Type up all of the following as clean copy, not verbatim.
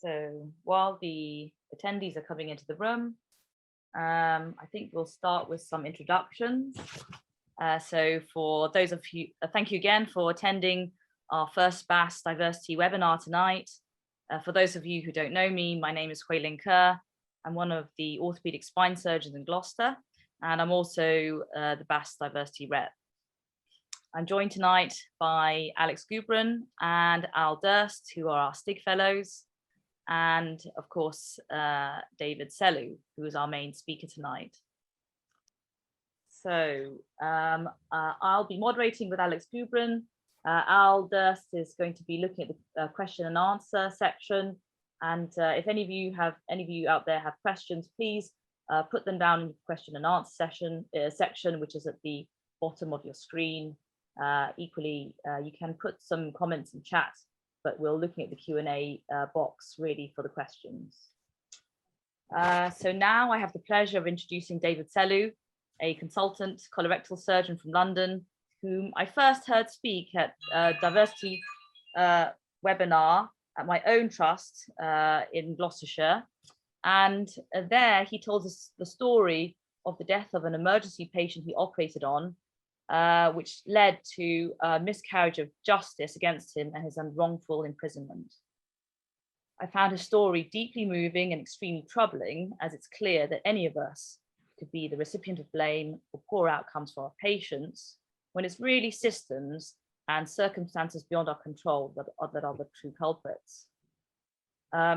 So while the attendees are coming into the room, I think we'll start with some introductions. So for those of you, thank you again for attending our first BAS diversity webinar tonight. For those of you who don't know me, my name is Hui Ling Kerr. I'm one of the orthopedic spine surgeons in Gloucester, and I'm also the BAS diversity rep. I'm joined tonight by Alex Gubran and Al Durst, who are our STIG fellows, and of course, David Sellu, who is our main speaker tonight. So I'll be moderating with Alex Gubran. Al Durst is going to be looking at the question and answer section. And if any of you out there have questions, please put them down in the question and answer section, which is at the bottom of your screen. Equally, you can put some comments in chat, but we're looking at the Q&A box really for the questions. So now I have the pleasure of introducing David Sellu, a consultant colorectal surgeon from London, whom I first heard speak at a diversity webinar at my own trust in Gloucestershire. And there he told us the story of the death of an emergency patient he operated on, which led to a miscarriage of justice against him and his wrongful imprisonment. I found his story deeply moving and extremely troubling, as it's clear that any of us could be the recipient of blame for poor outcomes for our patients, when it's really systems and circumstances beyond our control that are the true culprits.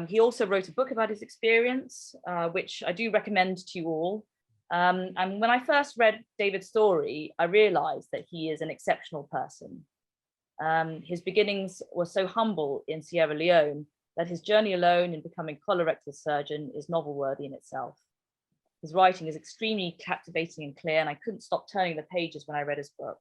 He also wrote a book about his experience, which I do recommend to you all. And when I first read David's story, I realized that he is an exceptional person. His beginnings were so humble in Sierra Leone that his journey alone in becoming a colorectal surgeon is novel-worthy in itself. His writing is extremely captivating and clear, and I couldn't stop turning the pages when I read his book.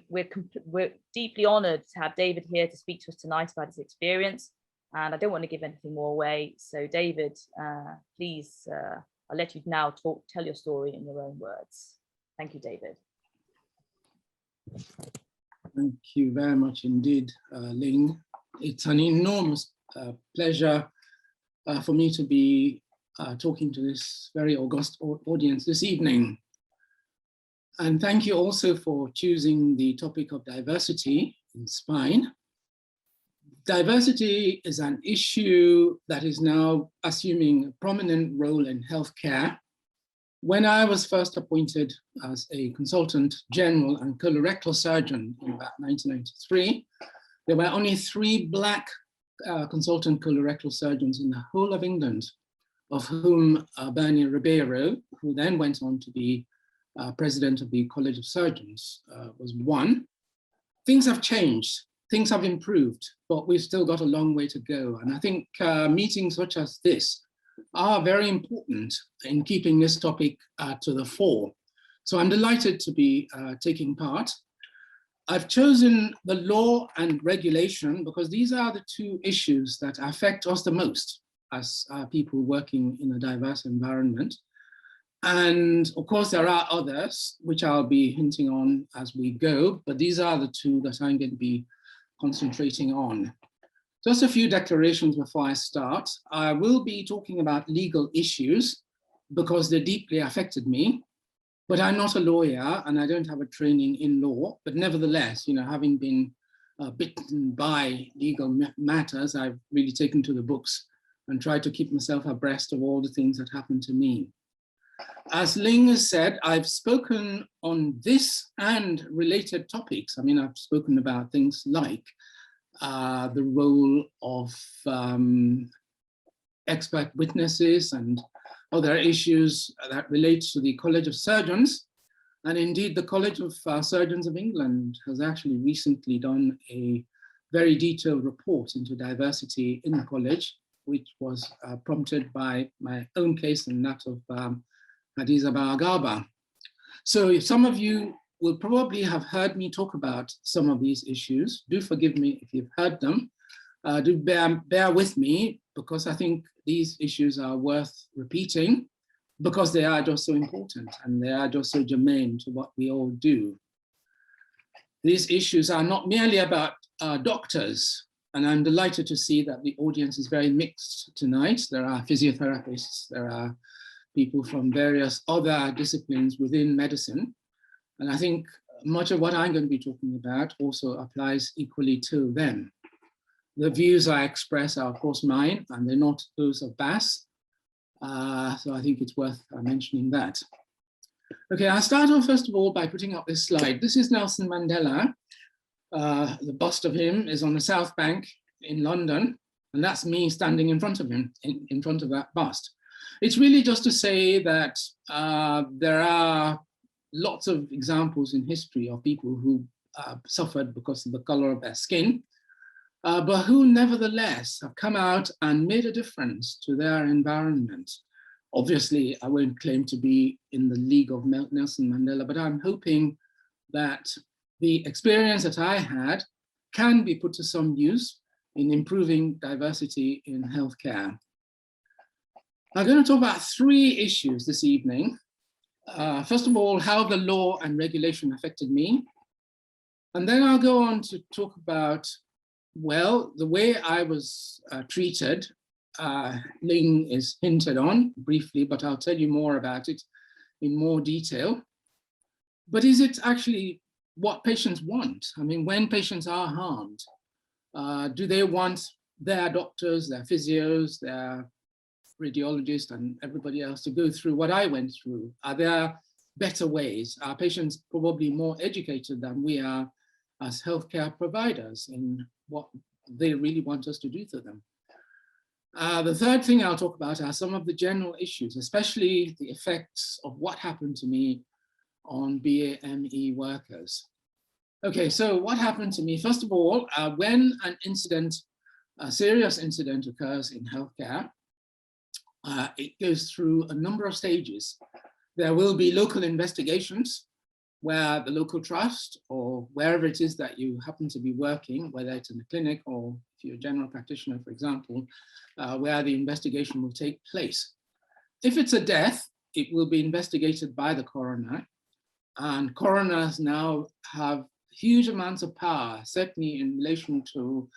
We're deeply honored to have David here to speak to us tonight about his experience, and I don't want to give anything more away. So David, please, I'll let you now tell your story in your own words. Thank you, David. Thank you very much indeed, Ling. It's an enormous pleasure for me to be talking to this very august audience this evening. And thank you also for choosing the topic of diversity in spine. Diversity is an issue that is now assuming a prominent role in healthcare. When I was first appointed as a consultant general and colorectal surgeon in about 1993, there were only 3 Black consultant colorectal surgeons in the whole of England, of whom Bernie Ribeiro, who then went on to be president of the College of Surgeons, was one. Things have changed. Things have improved, but we've still got a long way to go. And I think meetings such as this are very important in keeping this topic to the fore. So I'm delighted to be taking part. I've chosen the law and regulation because these are the 2 issues that affect us the most as people working in a diverse environment. And of course, there are others, which I'll be hinting on as we go, but these are the 2 that I'm going to be concentrating on. Just a few declarations before I start. I will be talking about legal issues because they deeply affected me, but I'm not a lawyer and I don't have a training in law, but nevertheless, having been bitten by legal matters, I've really taken to the books and tried to keep myself abreast of all the things that happened to me. As Ling has said, I've spoken on this and related topics. I mean, I've spoken about things like the role of expert witnesses and other issues that relate to the College of Surgeons. And indeed, the College of Surgeons of England has actually recently done a very detailed report into diversity in the college, which was prompted by my own case and that of Hadiza Baagaba. So if some of you will probably have heard me talk about some of these issues, do forgive me if you've heard them. Do bear with me, because I think these issues are worth repeating, because they are just so important and they are just so germane to what we all do. These issues are not merely about doctors. And I'm delighted to see that the audience is very mixed tonight. There are physiotherapists, there are people from various other disciplines within medicine. And I think much of what I'm going to be talking about also applies equally to them. The views I express are, of course, mine, and they're not those of BAS. So I think it's worth mentioning that. Okay, I'll start off first of all by putting up this slide. This is Nelson Mandela. The bust of him is on the South Bank in London, and that's me standing in front of him, in front of that bust. It's really just to say that there are lots of examples in history of people who suffered because of the color of their skin, but who nevertheless have come out and made a difference to their environment. Obviously, I won't claim to be in the league of Nelson Mandela, but I'm hoping that the experience that I had can be put to some use in improving diversity in healthcare. I'm going to talk about 3 issues this evening. First of all, how the law and regulation affected me. And then I'll go on to talk about, well, the way I was treated. Ling is hinted on briefly, but I'll tell you more about it in more detail. But is it actually what patients want? I mean, when patients are harmed, do they want their doctors, their physios, their radiologists and everybody else to go through what I went through? Are there better ways? Are patients probably more educated than we are as healthcare providers in what they really want us to do to them? The third thing I'll talk about are some of the general issues, especially the effects of what happened to me on BAME workers. Okay, so what happened to me? First of all, when an incident, a serious incident occurs in healthcare, it goes through a number of stages. There will be local investigations where the local trust or wherever it is that you happen to be working, whether it's in a clinic or if you're a general practitioner, for example, where the investigation will take place. If it's a death, it will be investigated by the coroner, and coroners now have huge amounts of power, certainly in relation to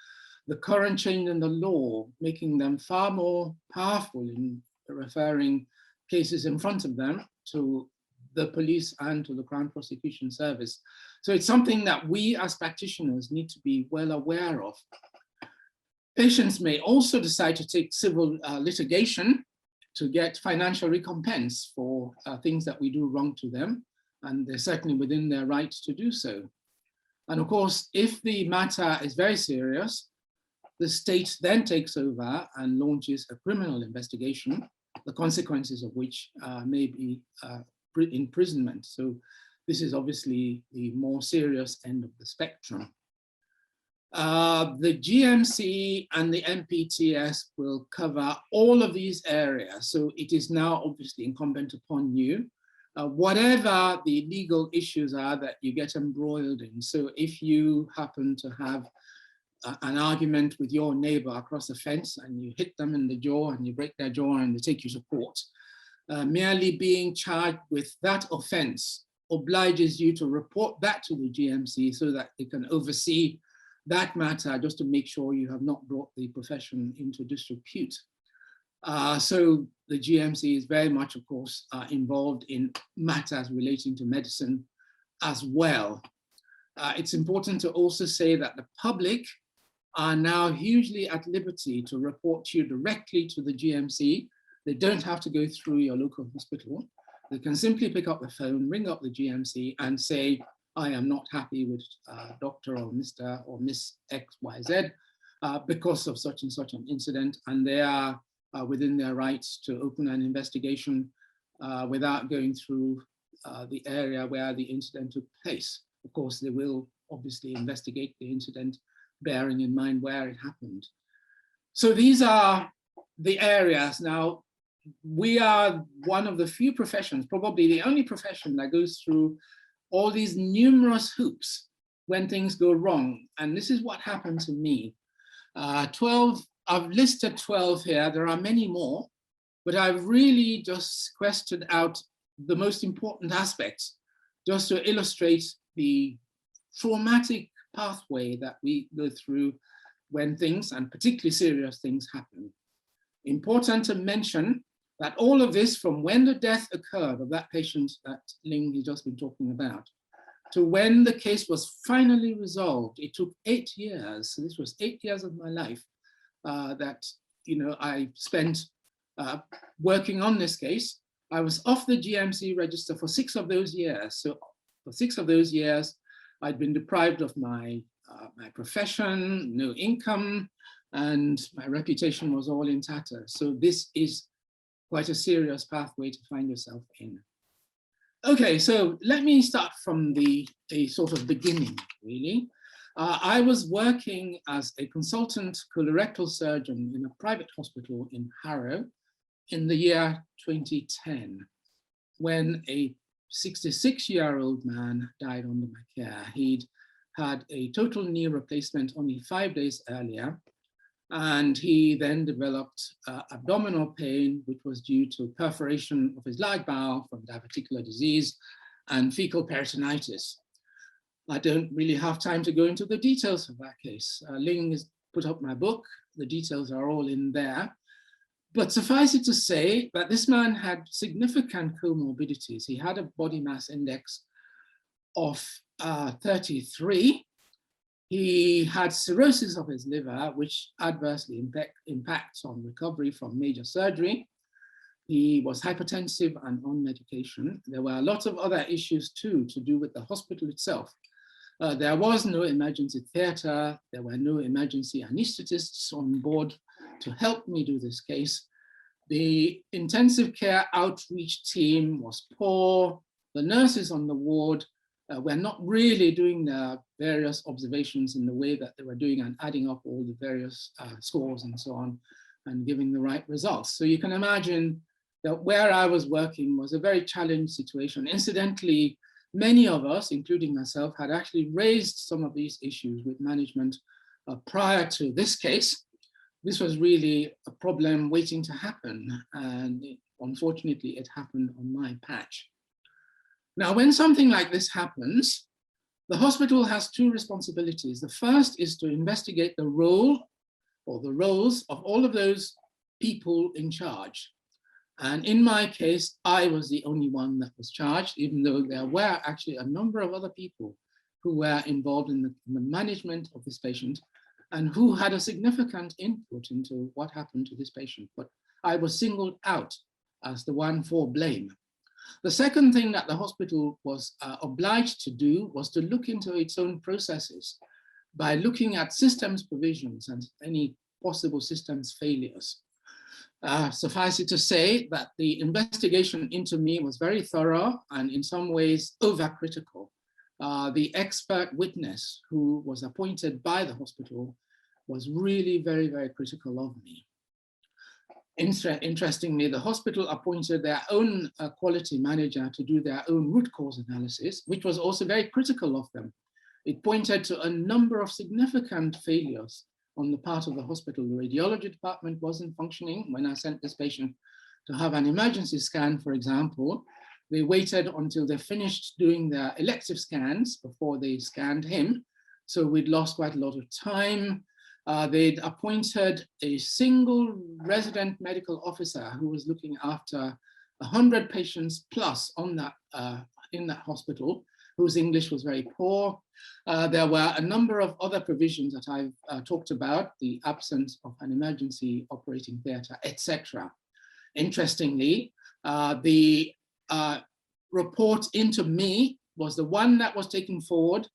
the current change in the law, making them far more powerful in referring cases in front of them to the police and to the Crown Prosecution Service. So it's something that we as practitioners need to be well aware of. Patients may also decide to take civil litigation to get financial recompense for things that we do wrong to them, and they're certainly within their right to do so. And of course, if the matter is very serious, the state then takes over and launches a criminal investigation, the consequences of which may be imprisonment. So this is obviously the more serious end of the spectrum. The GMC and the MPTS will cover all of these areas. So it is now obviously incumbent upon you, whatever the legal issues are that you get embroiled in. So if you happen to have an argument with your neighbor across the fence and you hit them in the jaw and you break their jaw and they take you to court, merely being charged with that offense obliges you to report that to the GMC so that they can oversee that matter, just to make sure you have not brought the profession into disrepute. So the GMC is very much, of course, involved in matters relating to medicine as well. It's important to also say that the public are now hugely at liberty to report you directly to the GMC. They don't have to go through your local hospital. They can simply pick up the phone, ring up the GMC and say, I am not happy with Dr. or Mr. or Miss XYZ because of such and such an incident, and they are within their rights to open an investigation without going through the area where the incident took place. Of course, they will obviously investigate the incident, bearing in mind where it happened. So these are the areas. Now, we are one of the few professions, probably the only profession that goes through all these numerous hoops when things go wrong. And this is what happened to me. 12, I've listed 12 here. There are many more, but I've really just questioned out the most important aspects just to illustrate the traumatic pathway that we go through when things, and particularly serious things, happen. Important to mention that all of this, from when the death occurred of that patient that Ling has just been talking about, to when the case was finally resolved, it took 8 years. So this was 8 years of my life that I spent working on this case. I was off the GMC register for 6 of those years. So for 6 of those years, I'd been deprived of my profession, no income, and my reputation was all in tatters. So this is quite a serious pathway to find yourself in. Okay, so let me start from the sort of beginning, really. I was working as a consultant colorectal surgeon in a private hospital in Harrow in the year 2010, when a 66-year-old man died under my care. He'd had a total knee replacement only 5 days earlier, and he then developed abdominal pain, which was due to perforation of his large bowel from diverticular disease and fecal peritonitis. I don't really have time to go into the details of that case. Ling has put up my book. The details are all in there. But suffice it to say that this man had significant comorbidities. He had a body mass index of 33. He had cirrhosis of his liver, which adversely impacts on recovery from major surgery. He was hypertensive and on medication. There were a lot of other issues too to do with the hospital itself. There was no emergency theater. There were no emergency anesthetists on board to help me do this case. The intensive care outreach team was poor. The nurses on the ward were not really doing their various observations in the way that they were doing and adding up all the various scores and so on and giving the right results. So you can imagine that where I was working was a very challenging situation. Incidentally, many of us, including myself, had actually raised some of these issues with management prior to this case. This was really a problem waiting to happen, and unfortunately it happened on my patch. Now, when something like this happens, the hospital has 2 responsibilities. The first is to investigate the role or the roles of all of those people in charge. And in my case, I was the only one that was charged, even though there were actually a number of other people who were involved in the management of this patient and who had a significant input into what happened to this patient. But I was singled out as the one for blame. The second thing that the hospital was obliged to do was to look into its own processes by looking at systems provisions and any possible systems failures. Suffice it to say that the investigation into me was very thorough and in some ways overcritical. The expert witness who was appointed by the hospital was really very, very critical of me. Interestingly, the hospital appointed their own quality manager to do their own root cause analysis, which was also very critical of them. It pointed to a number of significant failures on the part of the hospital. The radiology department wasn't functioning. When I sent this patient to have an emergency scan, for example, they waited until they finished doing their elective scans before they scanned him. So we'd lost quite a lot of time. They'd appointed a single resident medical officer who was looking after 100 patients plus on that, in that hospital, whose English was very poor. There were a number of other provisions that I've talked about, the absence of an emergency operating theatre, etc. Interestingly, the report into me was the one that was taken forward.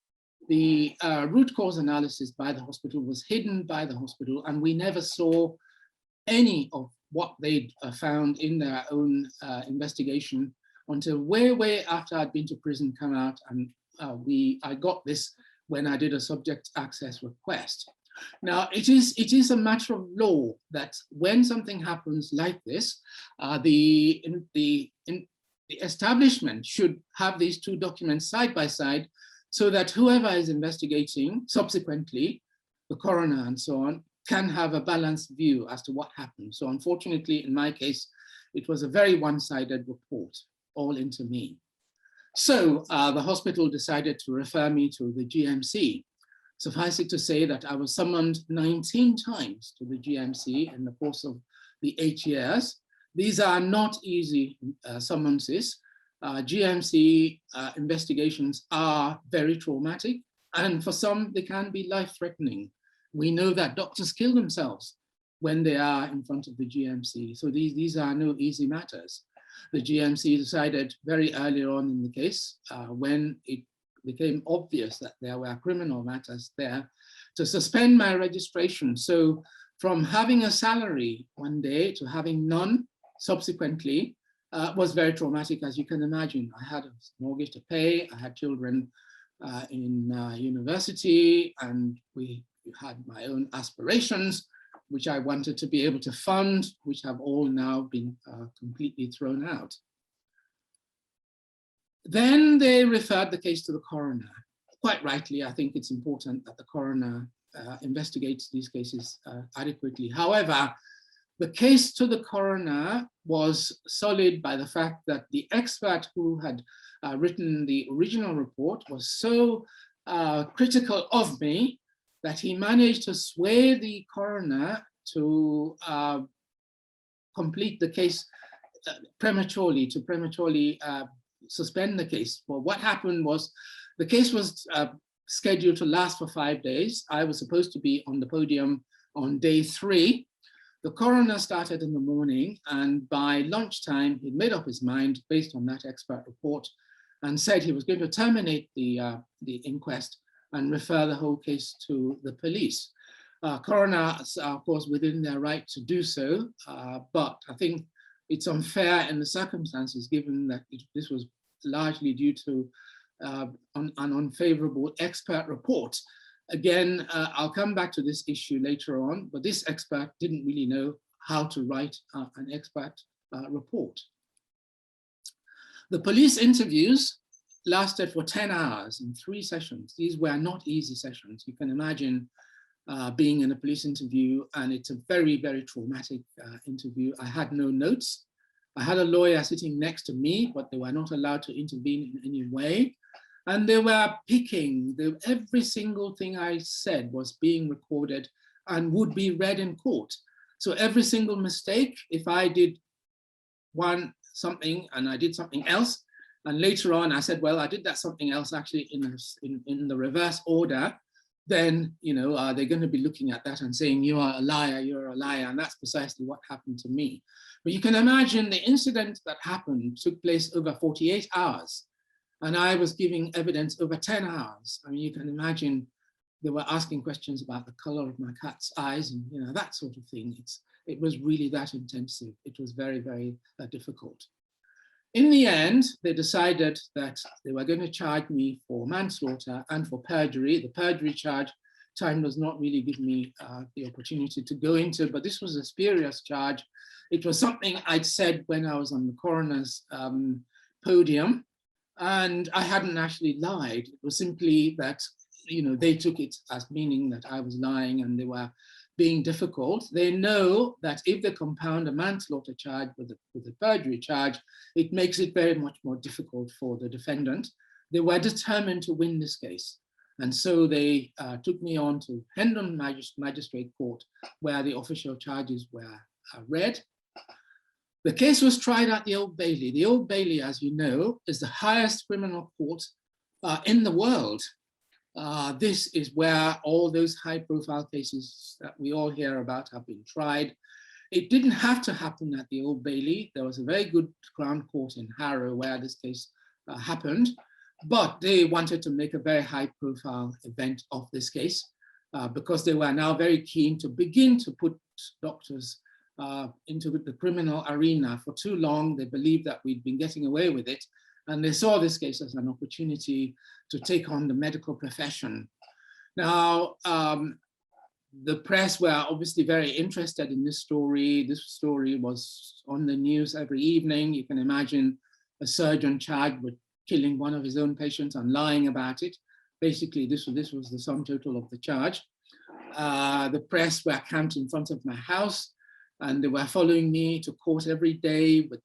The root cause analysis by the hospital was hidden by the hospital, and we never saw any of what they'd found in their own investigation until way, way after I'd been to prison, come out, and I got this when I did a subject access request. Now, it is a matter of law that when something happens like this, the establishment should have these 2 documents side by side so that whoever is investigating subsequently, the coroner and so on, can have a balanced view as to what happened. So unfortunately, in my case, it was a very one-sided report, all into me. So the hospital decided to refer me to the GMC. Suffice it to say that I was summoned 19 times to the GMC in the course of the 8 years. These are not easy summonses. GMC investigations are very traumatic, and for some, they can be life-threatening. We know that doctors kill themselves when they are in front of the GMC. So these are no easy matters. The GMC decided very early on in the case, when it became obvious that there were criminal matters there, to suspend my registration. So from having a salary one day to having none subsequently was very traumatic, as you can imagine. I had a mortgage to pay, I had children in university, and we had my own aspirations, which I wanted to be able to fund, which have all now been completely thrown out. Then they referred the case to the coroner. Quite rightly, I think it's important that the coroner investigates these cases adequately. However, the case to the coroner was solid by the fact that the expert who had written the original report was so critical of me that he managed to sway the coroner to complete the case prematurely, to prematurely suspend the case. Well, what happened was the case was scheduled to last for 5 days. I was supposed to be on the podium on day 3. The coroner started in the morning, and by lunchtime, he made up his mind based on that expert report and said he was going to terminate the inquest and refer the whole case to the police. Coroners are, of course, within their right to do so, but I think it's unfair in the circumstances, given that this was largely due to an unfavorable expert report. Again, I'll come back to this issue later on, but this expert didn't really know how to write an expert report. The police interviews lasted for 10 hours in 3 sessions. These were not easy sessions. You can imagine being in a police interview, and it's a very, very traumatic interview. I had no notes. I had a lawyer sitting next to me, but they were not allowed to intervene in any way. And they were picking, every single thing I said was being recorded and would be read in court. So every single mistake, if I did something and I did something else, and later on I said, well, I did that something else actually in the reverse order, then, you know, they're going to be looking at that and saying, you are a liar, you're a liar. And that's precisely what happened to me. But you can imagine the incident that happened took place over 48 hours. And I was giving evidence over 10 hours. I mean, you can imagine they were asking questions about the color of my cat's eyes and, you know, that sort of thing. It was really that intensive. It was very, very difficult. In the end, they decided that they were going to charge me for manslaughter and for perjury. The perjury charge, time does not really give me the opportunity to go into, but this was a spurious charge. It was something I'd said when I was on the coroner's podium, and I hadn't actually lied. It was simply that, you know, they took it as meaning that I was lying and they were being difficult. They know that if they compound a manslaughter charge with a perjury charge, it makes it very much more difficult for the defendant. They were determined to win this case. And so they took me on to Hendon Magistrate Court, where the official charges were read. The case was tried at the Old Bailey. The Old Bailey, as you know, is the highest criminal court in the world. This is where all those high-profile cases that we all hear about have been tried. It didn't have to happen at the Old Bailey. There was a very good Crown Court in Harrow where this case happened, but they wanted to make a very high-profile event of this case because they were now very keen to begin to put doctors into the criminal arena. For too long, they believed that we'd been getting away with it, and they saw this case as an opportunity to take on the medical profession. Now, the press were obviously very interested in this story. This story was on the news every evening. You can imagine a surgeon charged with killing one of his own patients and lying about it. Basically, this was the sum total of the charge. The press were camped in front of my house, and they were following me to court every day with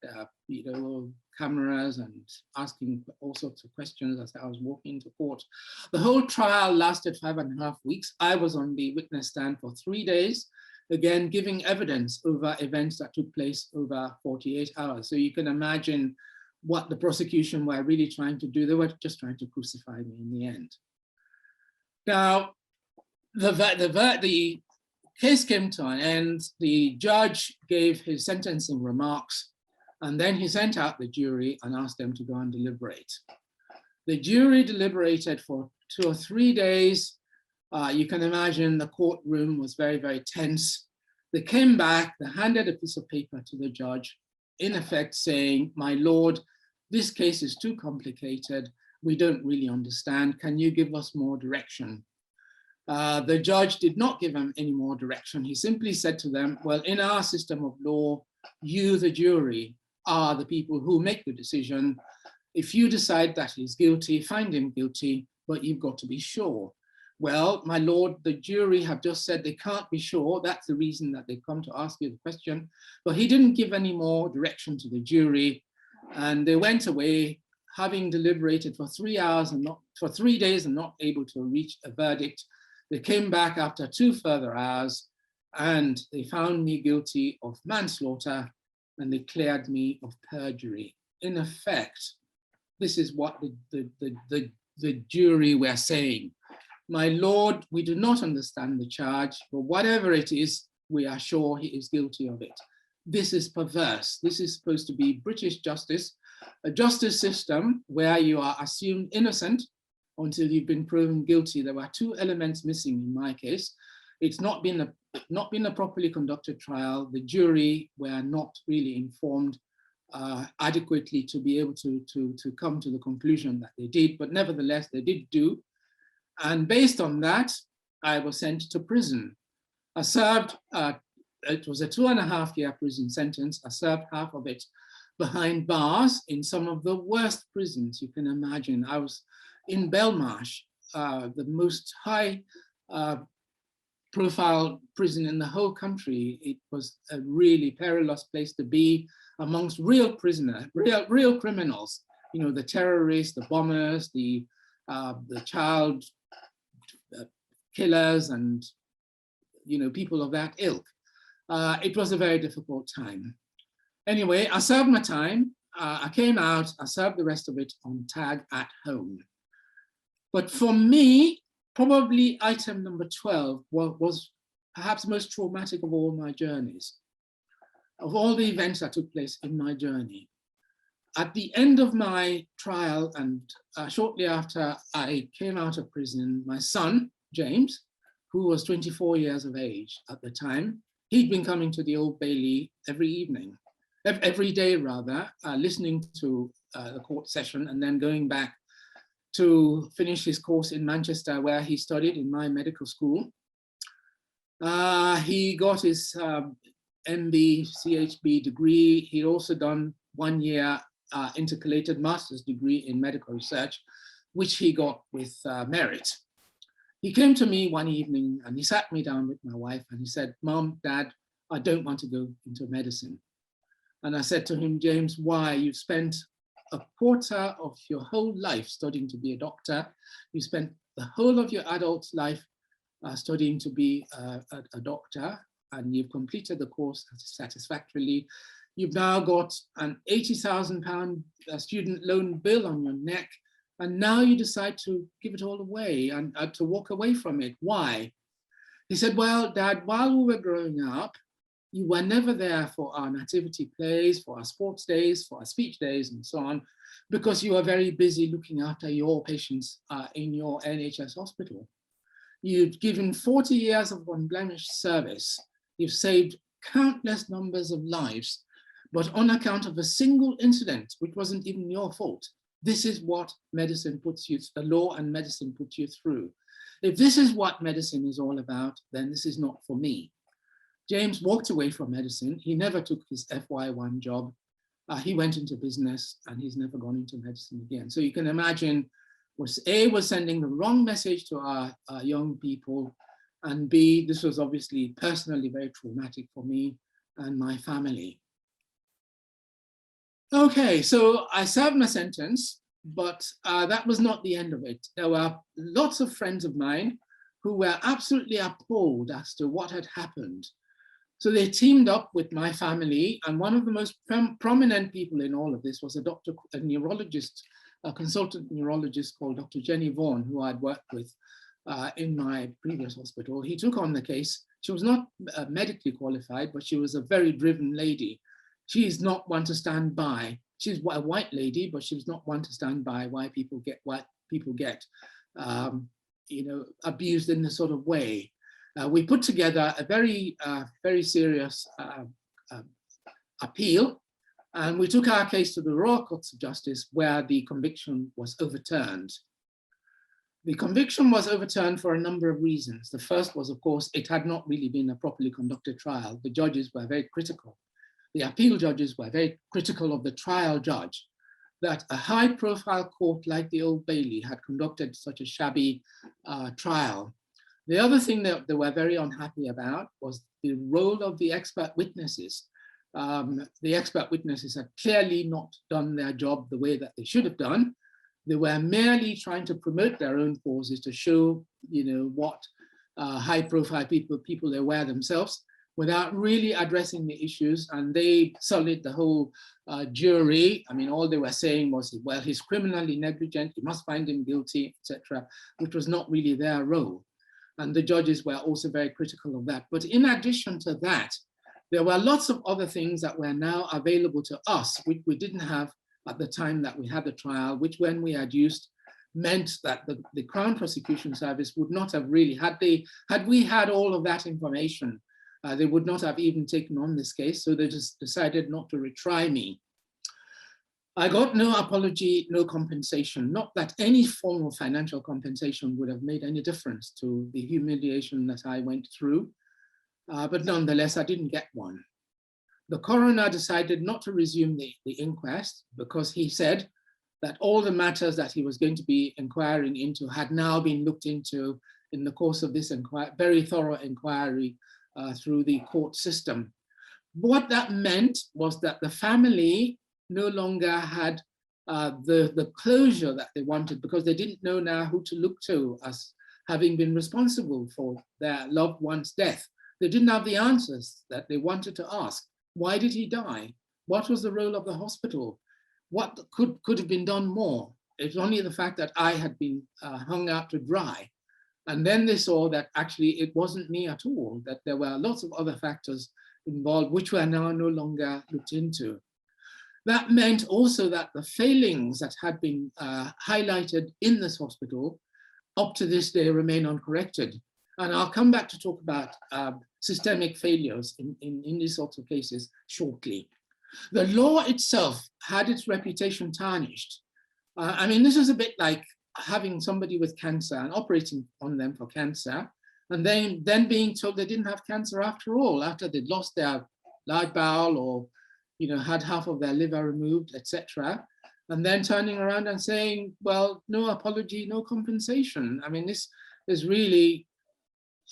cameras and asking all sorts of questions as I was walking into court. The whole trial lasted 5.5 weeks. I was on the witness stand for 3 days, again, giving evidence over events that took place over 48 hours. So you can imagine what the prosecution were really trying to do. They were just trying to crucify me in the end. Now, the case came to an end. The judge gave his sentencing remarks, and then he sent out the jury and asked them to go and deliberate. The jury deliberated for 2 or 3 days. You can imagine the courtroom was very, very tense. They came back, they handed a piece of paper to the judge, in effect saying, "My lord, this case is too complicated. We don't really understand. Can you give us more direction?" The judge did not give them any more direction. He simply said to them, "Well, in our system of law, you, the jury, are the people who make the decision. If you decide that he's guilty, find him guilty, but you've got to be sure." Well, my lord, the jury have just said they can't be sure. That's the reason that they come to ask you the question. But he didn't give any more direction to the jury. And they went away, having deliberated for 3 hours and for 3 days and not able to reach a verdict. They came back after 2 further hours and they found me guilty of manslaughter and they cleared me of perjury. In effect, this is what the jury were saying. "My lord, we do not understand the charge, but whatever it is, we are sure he is guilty of it." This is perverse. This is supposed to be British justice, a justice system where you are assumed innocent until you've been proven guilty. There were 2 elements missing in my case. It's not been a properly conducted trial. The jury were not really informed adequately to be able to come to the conclusion that they did, but nevertheless, they did do. And based on that, I was sent to prison. I served, it was a 2.5-year prison sentence. I served half of it behind bars in some of the worst prisons you can imagine. I was in Belmarsh, the most high profile prison in the whole country. It was a really perilous place to be amongst real prisoners, real criminals, you know, the terrorists, the bombers, the child killers and, you know, people of that ilk. It was a very difficult time. Anyway, I served my time. I came out, I served the rest of it on tag at home. But for me, probably item number 12 was perhaps most traumatic of all my journeys, of all the events that took place in my journey. At the end of my trial and shortly after I came out of prison, my son, James, who was 24 years of age at the time, he'd been coming to the Old Bailey every day rather, listening to the court session and then going back to finish his course in Manchester, where he studied in my medical school. He got his MB, CHB degree. He'd also done 1 year intercalated master's degree in medical research, which he got with merit. He came to me one evening and he sat me down with my wife and he said, "Mom, Dad, I don't want to go into medicine." And I said to him, "James, why? You've spent a quarter of your whole life studying to be a doctor. You spent the whole of your adult life studying to be a doctor, and you've completed the course satisfactorily. You've now got an £80,000 student loan bill on your neck, and now you decide to give it all away and to walk away from it. Why?" He said, "Well, Dad, while we were growing up, you were never there for our nativity plays, for our sports days, for our speech days, and so on, because you were very busy looking after your patients in your NHS hospital. You've given 40 years of unblemished service. You've saved countless numbers of lives, but on account of a single incident, which wasn't even your fault, this is what medicine puts you, the law and medicine put you through. If this is what medicine is all about, then this is not for me." James walked away from medicine. He never took his FY1 job. He went into business and he's never gone into medicine again. So you can imagine, A, was sending the wrong message to our young people, and B, this was obviously personally very traumatic for me and my family. Okay, so I served my sentence, but that was not the end of it. There were lots of friends of mine who were absolutely appalled as to what had happened. So they teamed up with my family, and one of the most prominent people in all of this was a neurologist, a consultant neurologist called Dr. Jenny Vaughan, who I'd worked with in my previous hospital. He took on the case. She was not medically qualified, but she was a very driven lady. She is not one to stand by. She's a white lady, but she was not one to stand by why people get abused in this sort of way. We put together a very serious appeal, and we took our case to the Royal Courts of Justice, where the conviction was overturned. The conviction was overturned for a number of reasons. The first was, of course, it had not really been a properly conducted trial. The judges were very critical. The appeal judges were very critical of the trial judge, that a high-profile court like the Old Bailey had conducted such a shabby trial. The other thing that they were very unhappy about was the role of the expert witnesses. The expert witnesses had clearly not done their job the way that they should have done. They were merely trying to promote their own causes to show, what high-profile people they were themselves, without really addressing the issues. And they sullied the whole jury. I mean, all they were saying was, well, he's criminally negligent, you must find him guilty, etc., which was not really their role. And the judges were also very critical of that. But in addition to that, there were lots of other things that were now available to us, which we didn't have at the time that we had the trial, which when we adduced meant that the Crown Prosecution Service would not have really, had we had all of that information, they would not have even taken on this case. So they just decided not to retry me. I got no apology, no compensation. Not that any form of financial compensation would have made any difference to the humiliation that I went through. But nonetheless, I didn't get one. The coroner decided not to resume the inquest because he said that all the matters that he was going to be inquiring into had now been looked into in the course of this very thorough inquiry through the court system. What that meant was that the family no longer had the closure that they wanted, because they didn't know now who to look to as having been responsible for their loved one's death. They didn't have the answers that they wanted to ask. Why did he die? What was the role of the hospital? What could have been done more? It's only the fact that I had been hung out to dry. And then they saw that actually it wasn't me at all, that there were lots of other factors involved, which were now no longer looked into. That meant also that the failings that had been highlighted in this hospital up to this day remain uncorrected. And I'll come back to talk about systemic failures in these sorts of cases shortly. The law itself had its reputation tarnished. I mean, this is a bit like having somebody with cancer and operating on them for cancer, and then being told they didn't have cancer after all, after they'd lost their large bowel or had half of their liver removed, etc. And then turning around and saying, well, no apology, no compensation. I mean, this is really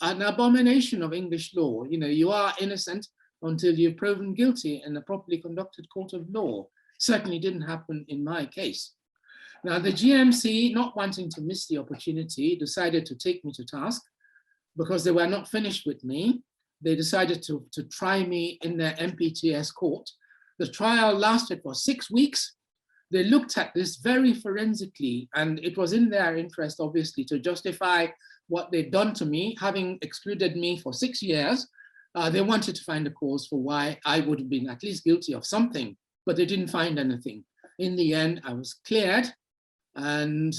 an abomination of English law. You are innocent until you're proven guilty in a properly conducted court of law. Certainly didn't happen in my case. Now, the GMC, not wanting to miss the opportunity, decided to take me to task because they were not finished with me. They decided to try me in their MPTS court. The trial lasted for 6 weeks. They looked at this very forensically, and it was in their interest, obviously, to justify what they'd done to me, having excluded me for 6 years. They wanted to find a cause for why I would have been at least guilty of something, but they didn't find anything. In the end, I was cleared, and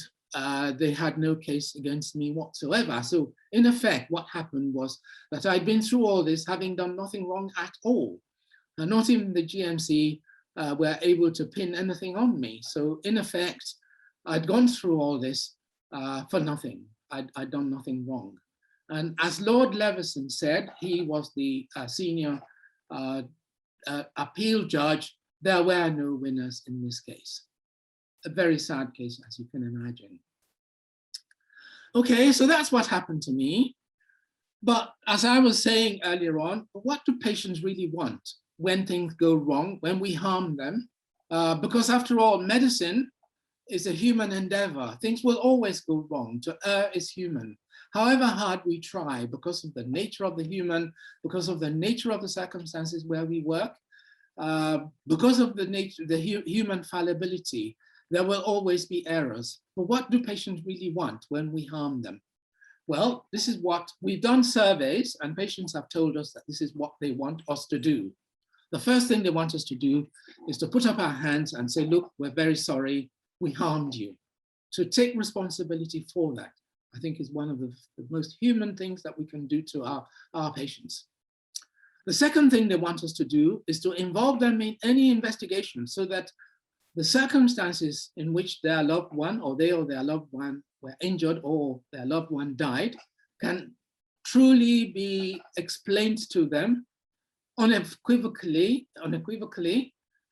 they had no case against me whatsoever. So in effect, what happened was that I'd been through all this having done nothing wrong at all. And not even the GMC were able to pin anything on me. So in effect, I'd gone through all this for nothing. I'd done nothing wrong. And as Lord Leveson said, he was the senior appeal judge, there were no winners in this case. A very sad case, as you can imagine. Okay, so that's what happened to me. But as I was saying earlier on, what do patients really want when things go wrong, when we harm them, Because after all, medicine is a human endeavor. Things will always go wrong. To err is human. However hard we try, because of the nature of the human, because of the nature of the circumstances where we work, because of the nature, the human fallibility, there will always be errors. But what do patients really want when we harm them? Well, this is what we've done surveys, and patients have told us that this is what they want us to do. The first thing they want us to do is to put up our hands and say, look, we're very sorry, we harmed you. To take responsibility for that, I think, is one of the most human things that we can do to our patients. The second thing they want us to do is to involve them in any investigation so that the circumstances in which their loved one or they or their loved one were injured or their loved one died can truly be explained to them unequivocally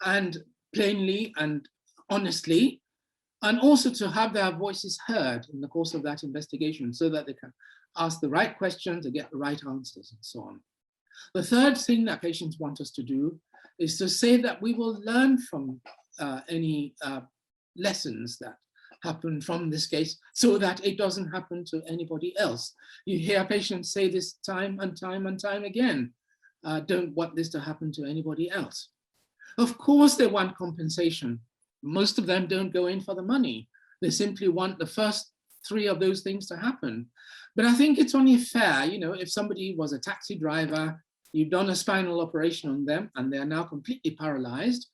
and plainly and honestly, and also to have their voices heard in the course of that investigation so that they can ask the right questions and get the right answers and so on. The third thing that patients want us to do is to say that we will learn from any lessons that happen from this case so that it doesn't happen to anybody else. You hear patients say this time and time and time again, don't want this to happen to anybody else. Of course they want compensation. Most of them don't go in for the money. They simply want the first three of those things to happen. But I think it's only fair, you know, if somebody was a taxi driver, you've done a spinal operation on them and they're now completely paralyzed,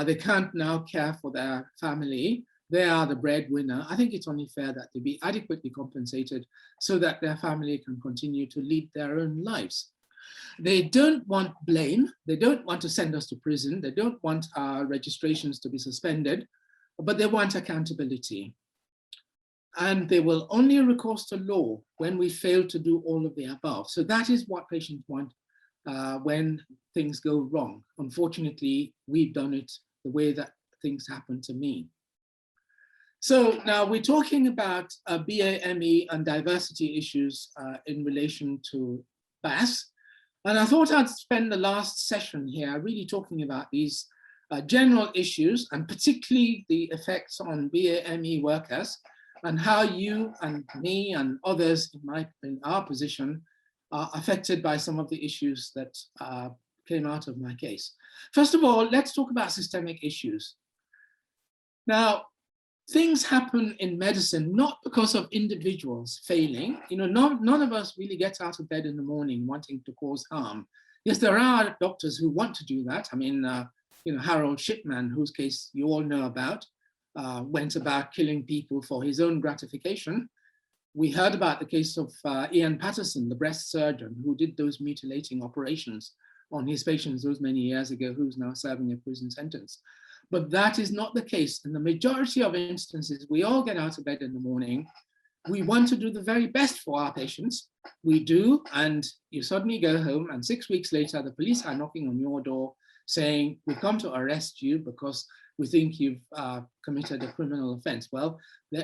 they can't now care for their family, they are the breadwinner. I think it's only fair that they be adequately compensated so that their family can continue to lead their own lives. They don't want blame. They don't want to send us to prison. They don't want our registrations to be suspended, but they want accountability. And they will only recourse to law when we fail to do all of the above. So that is what patients want when things go wrong. Unfortunately, we've done it the way that things happen to me. So now we're talking about BAME and diversity issues in relation to BAS. And I thought I'd spend the last session here really talking about these general issues and particularly the effects on BAME workers and how you and me and others in our position are affected by some of the issues that came out of my case. First of all, let's talk about systemic issues. Now, things happen in medicine not because of individuals failing. You know, none of us really gets out of bed in the morning wanting to cause harm. Yes, there are doctors who want to do that. I mean, you know, Harold Shipman, whose case you all know about, went about killing people for his own gratification. We heard about the case of Ian Patterson, the breast surgeon, who did those mutilating operations on his patients those many years ago, who's now serving a prison sentence. But that is not the case. In the majority of instances, we all get out of bed in the morning. We want to do the very best for our patients. We do, and you suddenly go home, and 6 weeks later, the police are knocking on your door saying, we've come to arrest you because we think you've committed a criminal offense. Well,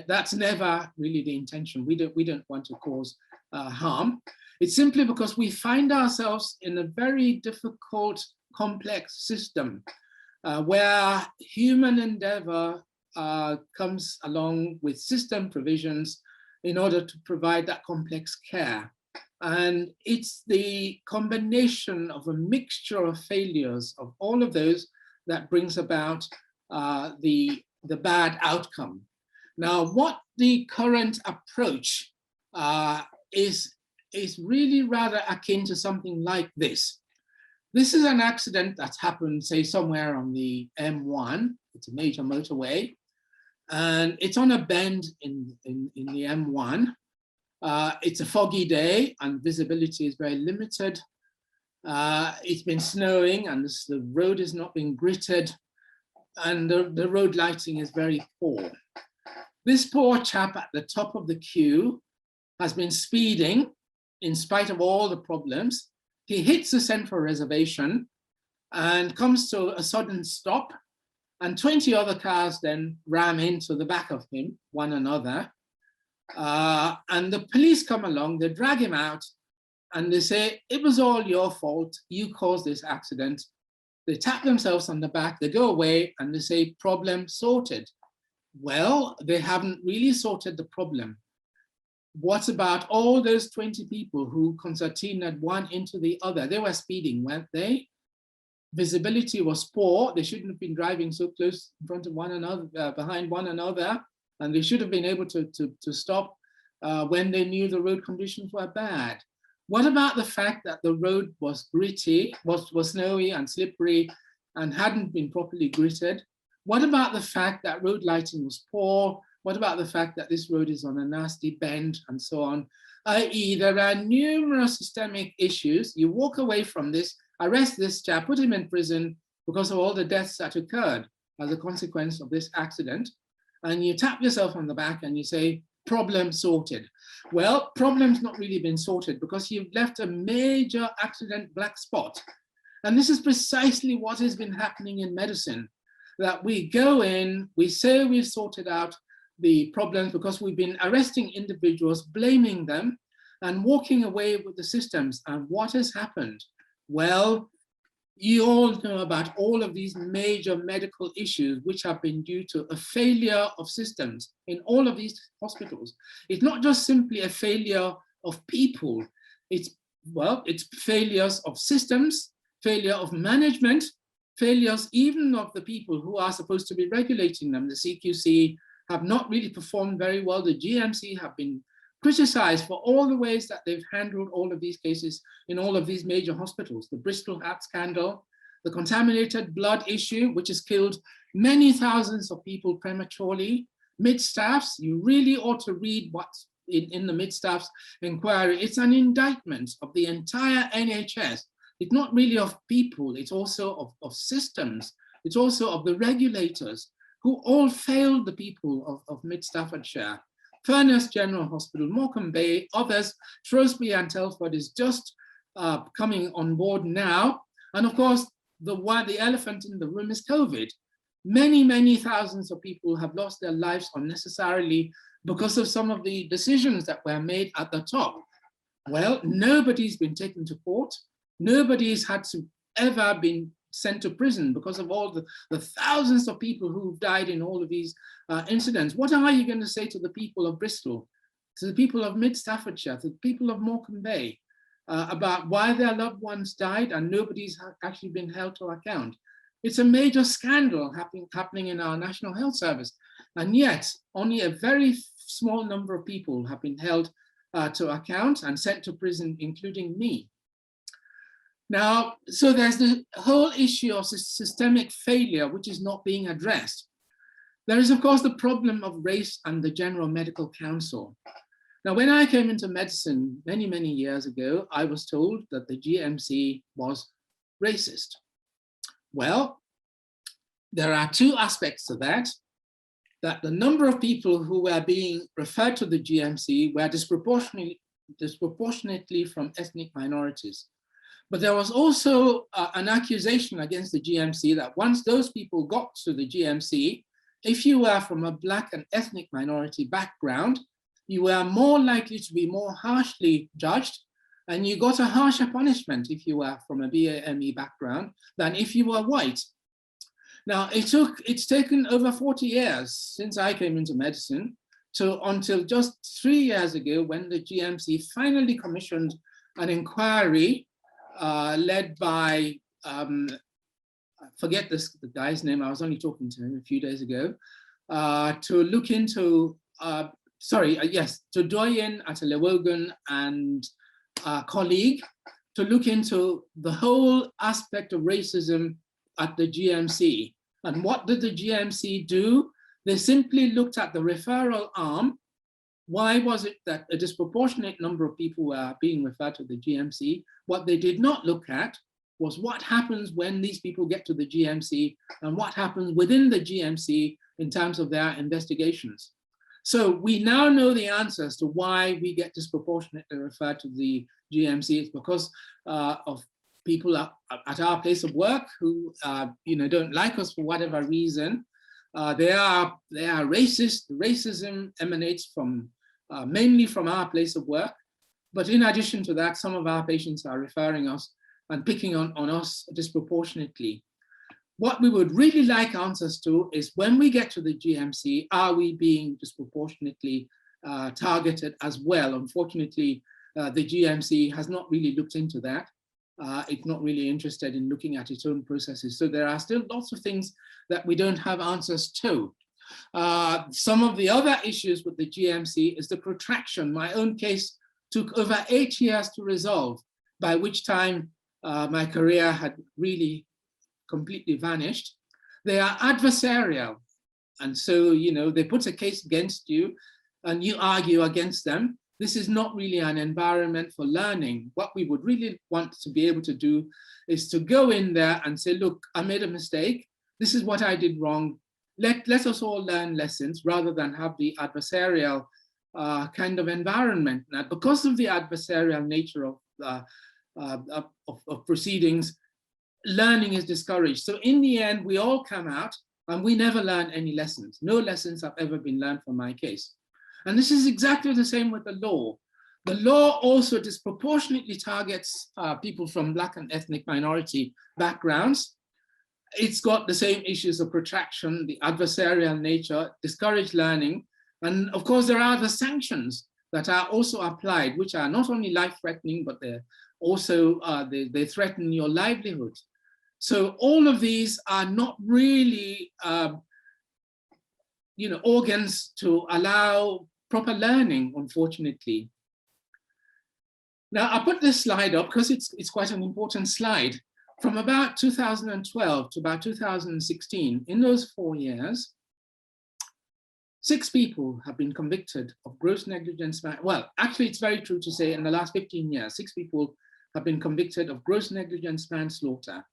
that's never really the intention. We don't want to cause harm. It's simply because we find ourselves in a very difficult, complex system where human endeavor comes along with system provisions in order to provide that complex care. And it's the combination of a mixture of failures of all of those that brings about the bad outcome. Now, what the current approach is really rather akin to something like this. This is an accident that's happened, say, somewhere on the M1. It's a major motorway, and it's on a bend in the M1. It's a foggy day, and visibility is very limited. It's been snowing, and the road is not being gritted, and the road lighting is very poor. This poor chap at the top of the queue has been speeding in spite of all the problems. He hits the central reservation and comes to a sudden stop, and 20 other cars then ram into the back of him, one another. And the police come along, they drag him out, and they say, it was all your fault, you caused this accident, they tap themselves on the back, they go away and they say, problem sorted. Well, they haven't really sorted the problem. What about all those 20 people who concertinaed one into the other? They were speeding, weren't they? Visibility was poor. They shouldn't have been driving so close in front of one another, behind one another, and they should have been able to stop when they knew the road conditions were bad. What about the fact that the road was gritty, was snowy and slippery and hadn't been properly gritted? What about the fact that road lighting was poor? What about the fact that this road is on a nasty bend and so on? I.e., there are numerous systemic issues. You walk away from this, arrest this chap, put him in prison because of all the deaths that occurred as a consequence of this accident, and you tap yourself on the back and you say, problem sorted. Well, problem's not really been sorted because you've left a major accident black spot. And this is precisely what has been happening in medicine, that we go in, we say we've sorted out the problems because we've been arresting individuals, blaming them, and walking away with the systems. And what has happened? Well, you all know about all of these major medical issues which have been due to a failure of systems in all of these hospitals. It's not just simply a failure of people. It's failures of systems, failure of management, failures even of the people who are supposed to be regulating them. The CQC have not really performed very well. The GMC have been criticized for all the ways that they've handled all of these cases in all of these major hospitals. The Bristol Heart scandal, the contaminated blood issue, which has killed many thousands of people prematurely. Mid-staffs, you really ought to read what's in the mid-staffs inquiry. It's an indictment of the entire NHS. It's not really of people, it's also of systems. It's also of the regulators who all failed the people of Mid-Staffordshire. Furness General Hospital, Morecambe Bay, others, Shrewsbury and Telford is just coming on board now. And of course, the elephant in the room is COVID. Many, many thousands of people have lost their lives unnecessarily because of some of the decisions that were made at the top. Well, nobody's been taken to court. Nobody's had to ever been sent to prison because of all the thousands of people who've died in all of these incidents. What are you going to say to the people of Bristol, to the people of Mid-Staffordshire, to the people of Morecambe Bay about why their loved ones died and nobody's actually been held to account? It's a major scandal happening in our National Health Service. And yet only a very small number of people have been held to account and sent to prison, including me. Now, so there's the whole issue of systemic failure, which is not being addressed. There is, of course, the problem of race and the General Medical Council. Now, when I came into medicine many, many years ago, I was told that the GMC was racist. Well, there are two aspects to that the number of people who were being referred to the GMC were disproportionately from ethnic minorities. But there was also an accusation against the GMC that once those people got to the GMC, if you were from a Black and ethnic minority background, you were more likely to be more harshly judged, and you got a harsher punishment if you were from a BAME background than if you were white. Now, it's taken over 40 years since I came into medicine until just 3 years ago when the GMC finally commissioned an inquiry led by, I forget the guy's name, I was only talking to him a few days ago, to look into, to Doyen Atelewogan and a colleague to look into the whole aspect of racism at the GMC. And what did the GMC do? They simply looked at the referral arm. Why was it that a disproportionate number of people were being referred to the GMC? What they did not look at was what happens when these people get to the GMC and what happens within the GMC in terms of their investigations. So we now know the answers to why we get disproportionately referred to the GMC. It's because of people at our place of work who don't like us for whatever reason. They are racist. Racism emanates from mainly from our place of work. But in addition to that, some of our patients are referring us and picking on us disproportionately. What we would really like answers to is, when we get to the GMC, are we being disproportionately targeted as well? Unfortunately, the GMC has not really looked into that. It's not really interested in looking at its own processes. So there are still lots of things that we don't have answers to. Some of the other issues with the GMC is the protraction. My own case took over 8 years to resolve, by which time my career had really completely vanished. They are adversarial. And so, you know, they put a case against you and you argue against them. This is not really an environment for learning. What we would really want to be able to do is to go in there and say, look, I made a mistake. This is what I did wrong. Let us all learn lessons, rather than have the adversarial kind of environment. Now, because of the adversarial nature of proceedings, learning is discouraged. So in the end, we all come out and we never learn any lessons. No lessons have ever been learned from my case. And this is exactly the same with the law. The law also disproportionately targets people from Black and ethnic minority backgrounds. It's got the same issues of protraction, the adversarial nature, discouraged learning. And of course, there are the sanctions that are also applied, which are not only life-threatening, but they're also, they threaten your livelihood. So all of these are not really, you know, organs to allow proper learning, unfortunately. Now, I put this slide up because it's quite an important slide. From about 2012 to about 2016, in those 4 years, 6 people have been convicted of gross negligence. Well, actually, it's very true to say in the last 15 years, 6 people have been convicted of gross negligence manslaughter.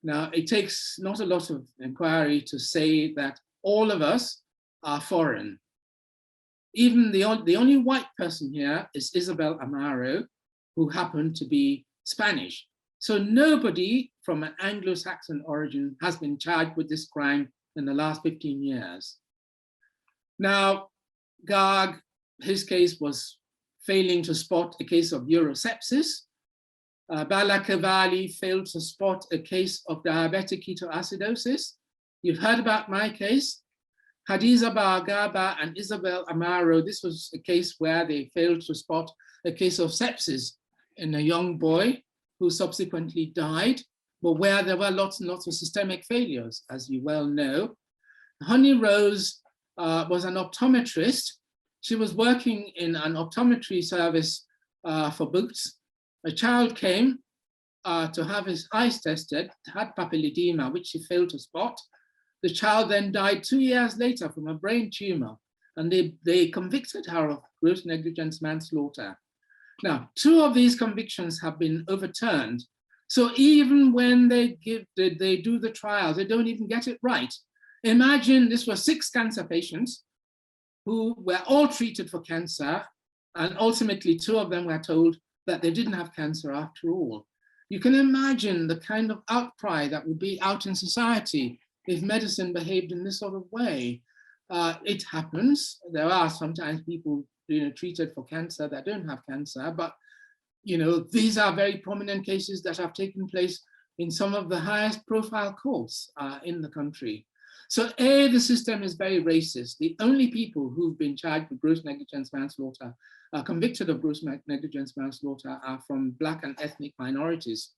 Now, it takes not a lot of inquiry to say that all of us are foreign. Even the only white person here is Isabel Amaro, who happened to be Spanish. So nobody from an Anglo-Saxon origin has been charged with this crime in the last 15 years. Now, Garg, his case was failing to spot a case of urosepsis. Balakavali failed to spot a case of diabetic ketoacidosis. You've heard about my case. Hadiza Bargaba and Isabel Amaro, this was a case where they failed to spot a case of sepsis in a young boy who subsequently died, but where there were lots and lots of systemic failures, as you well know. Honey Rose was an optometrist. She was working in an optometry service for Boots. A child came to have his eyes tested, had papilledema, which she failed to spot. The child then died 2 years later from a brain tumor, and they convicted her of gross negligence manslaughter. Now, 2 of these convictions have been overturned. So even when they do the trials, they don't even get it right. Imagine this were 6 cancer patients who were all treated for cancer, and ultimately 2 of them were told that they didn't have cancer after all. You can imagine the kind of outcry that would be out in society if medicine behaved in this sort of way. It happens. There are sometimes people, you know, treated for cancer that don't have cancer, but you know, these are very prominent cases that have taken place in some of the highest profile courts in the country. So the system is very racist. The only people who've been charged with gross negligence manslaughter, convicted of gross negligence manslaughter, are from Black and ethnic minorities.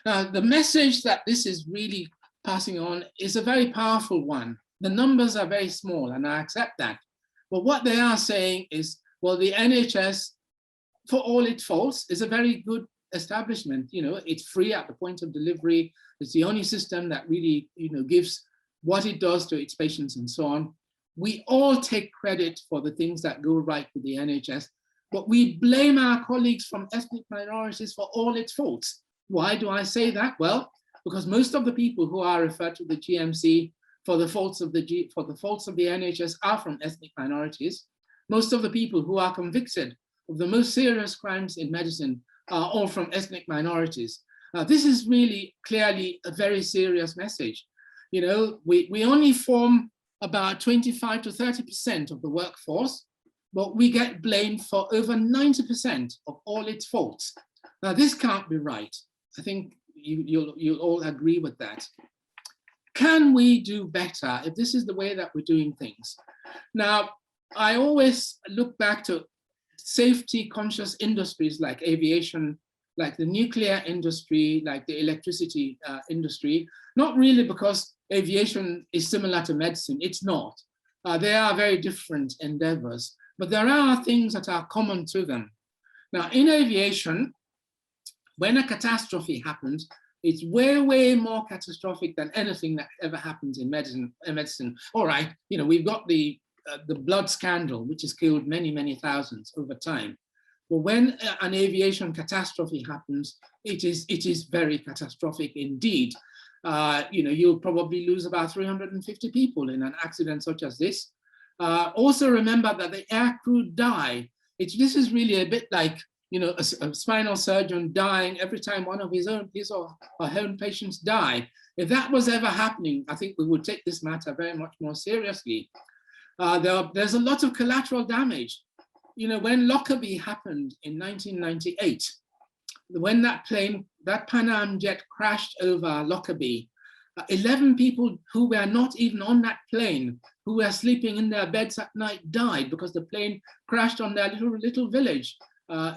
Now, the message that this is really passing on is a very powerful one. The numbers are very small, and I accept that. But what they are saying is, well, the NHS, for all its faults, is a very good establishment. You know, it's free at the point of delivery. It's the only system that really, you know, gives what it does to its patients and so on. We all take credit for the things that go right with the NHS, but we blame our colleagues from ethnic minorities for all its faults. Why do I say that? Well, because most of the people who are referred to the GMC for the faults of the NHS are from ethnic minorities. Most of the people who are convicted of the most serious crimes in medicine are all from ethnic minorities. This is really clearly a very serious message. You know, we only form about 25 to 30% of the workforce, but we get blamed for over 90% of all its faults. Now, this can't be right. I think you'll all agree with that. can we do better if this is the way that we're doing things? Now, I always look back to safety conscious industries like aviation, like the nuclear industry, like the electricity industry, not really because aviation is similar to medicine, it's not. They are very different endeavors, but there are things that are common to them. Now, in aviation, when a catastrophe happens, it's way, way more catastrophic than anything that ever happens in medicine. All right, you know, we've got the blood scandal, which has killed many, many thousands over time. But when an aviation catastrophe happens, it is very catastrophic indeed. You know, you'll probably lose about 350 people in an accident such as this. Also remember that the air crew die. This is really a bit like, you know, a spinal surgeon dying every time one of his or her own patients die. If that was ever happening, I think we would take this matter very much more seriously. There's a lot of collateral damage. You know, when Lockerbie happened in 1998, when that Pan Am jet crashed over Lockerbie, 11 people who were not even on that plane, who were sleeping in their beds at night, died because the plane crashed on their little village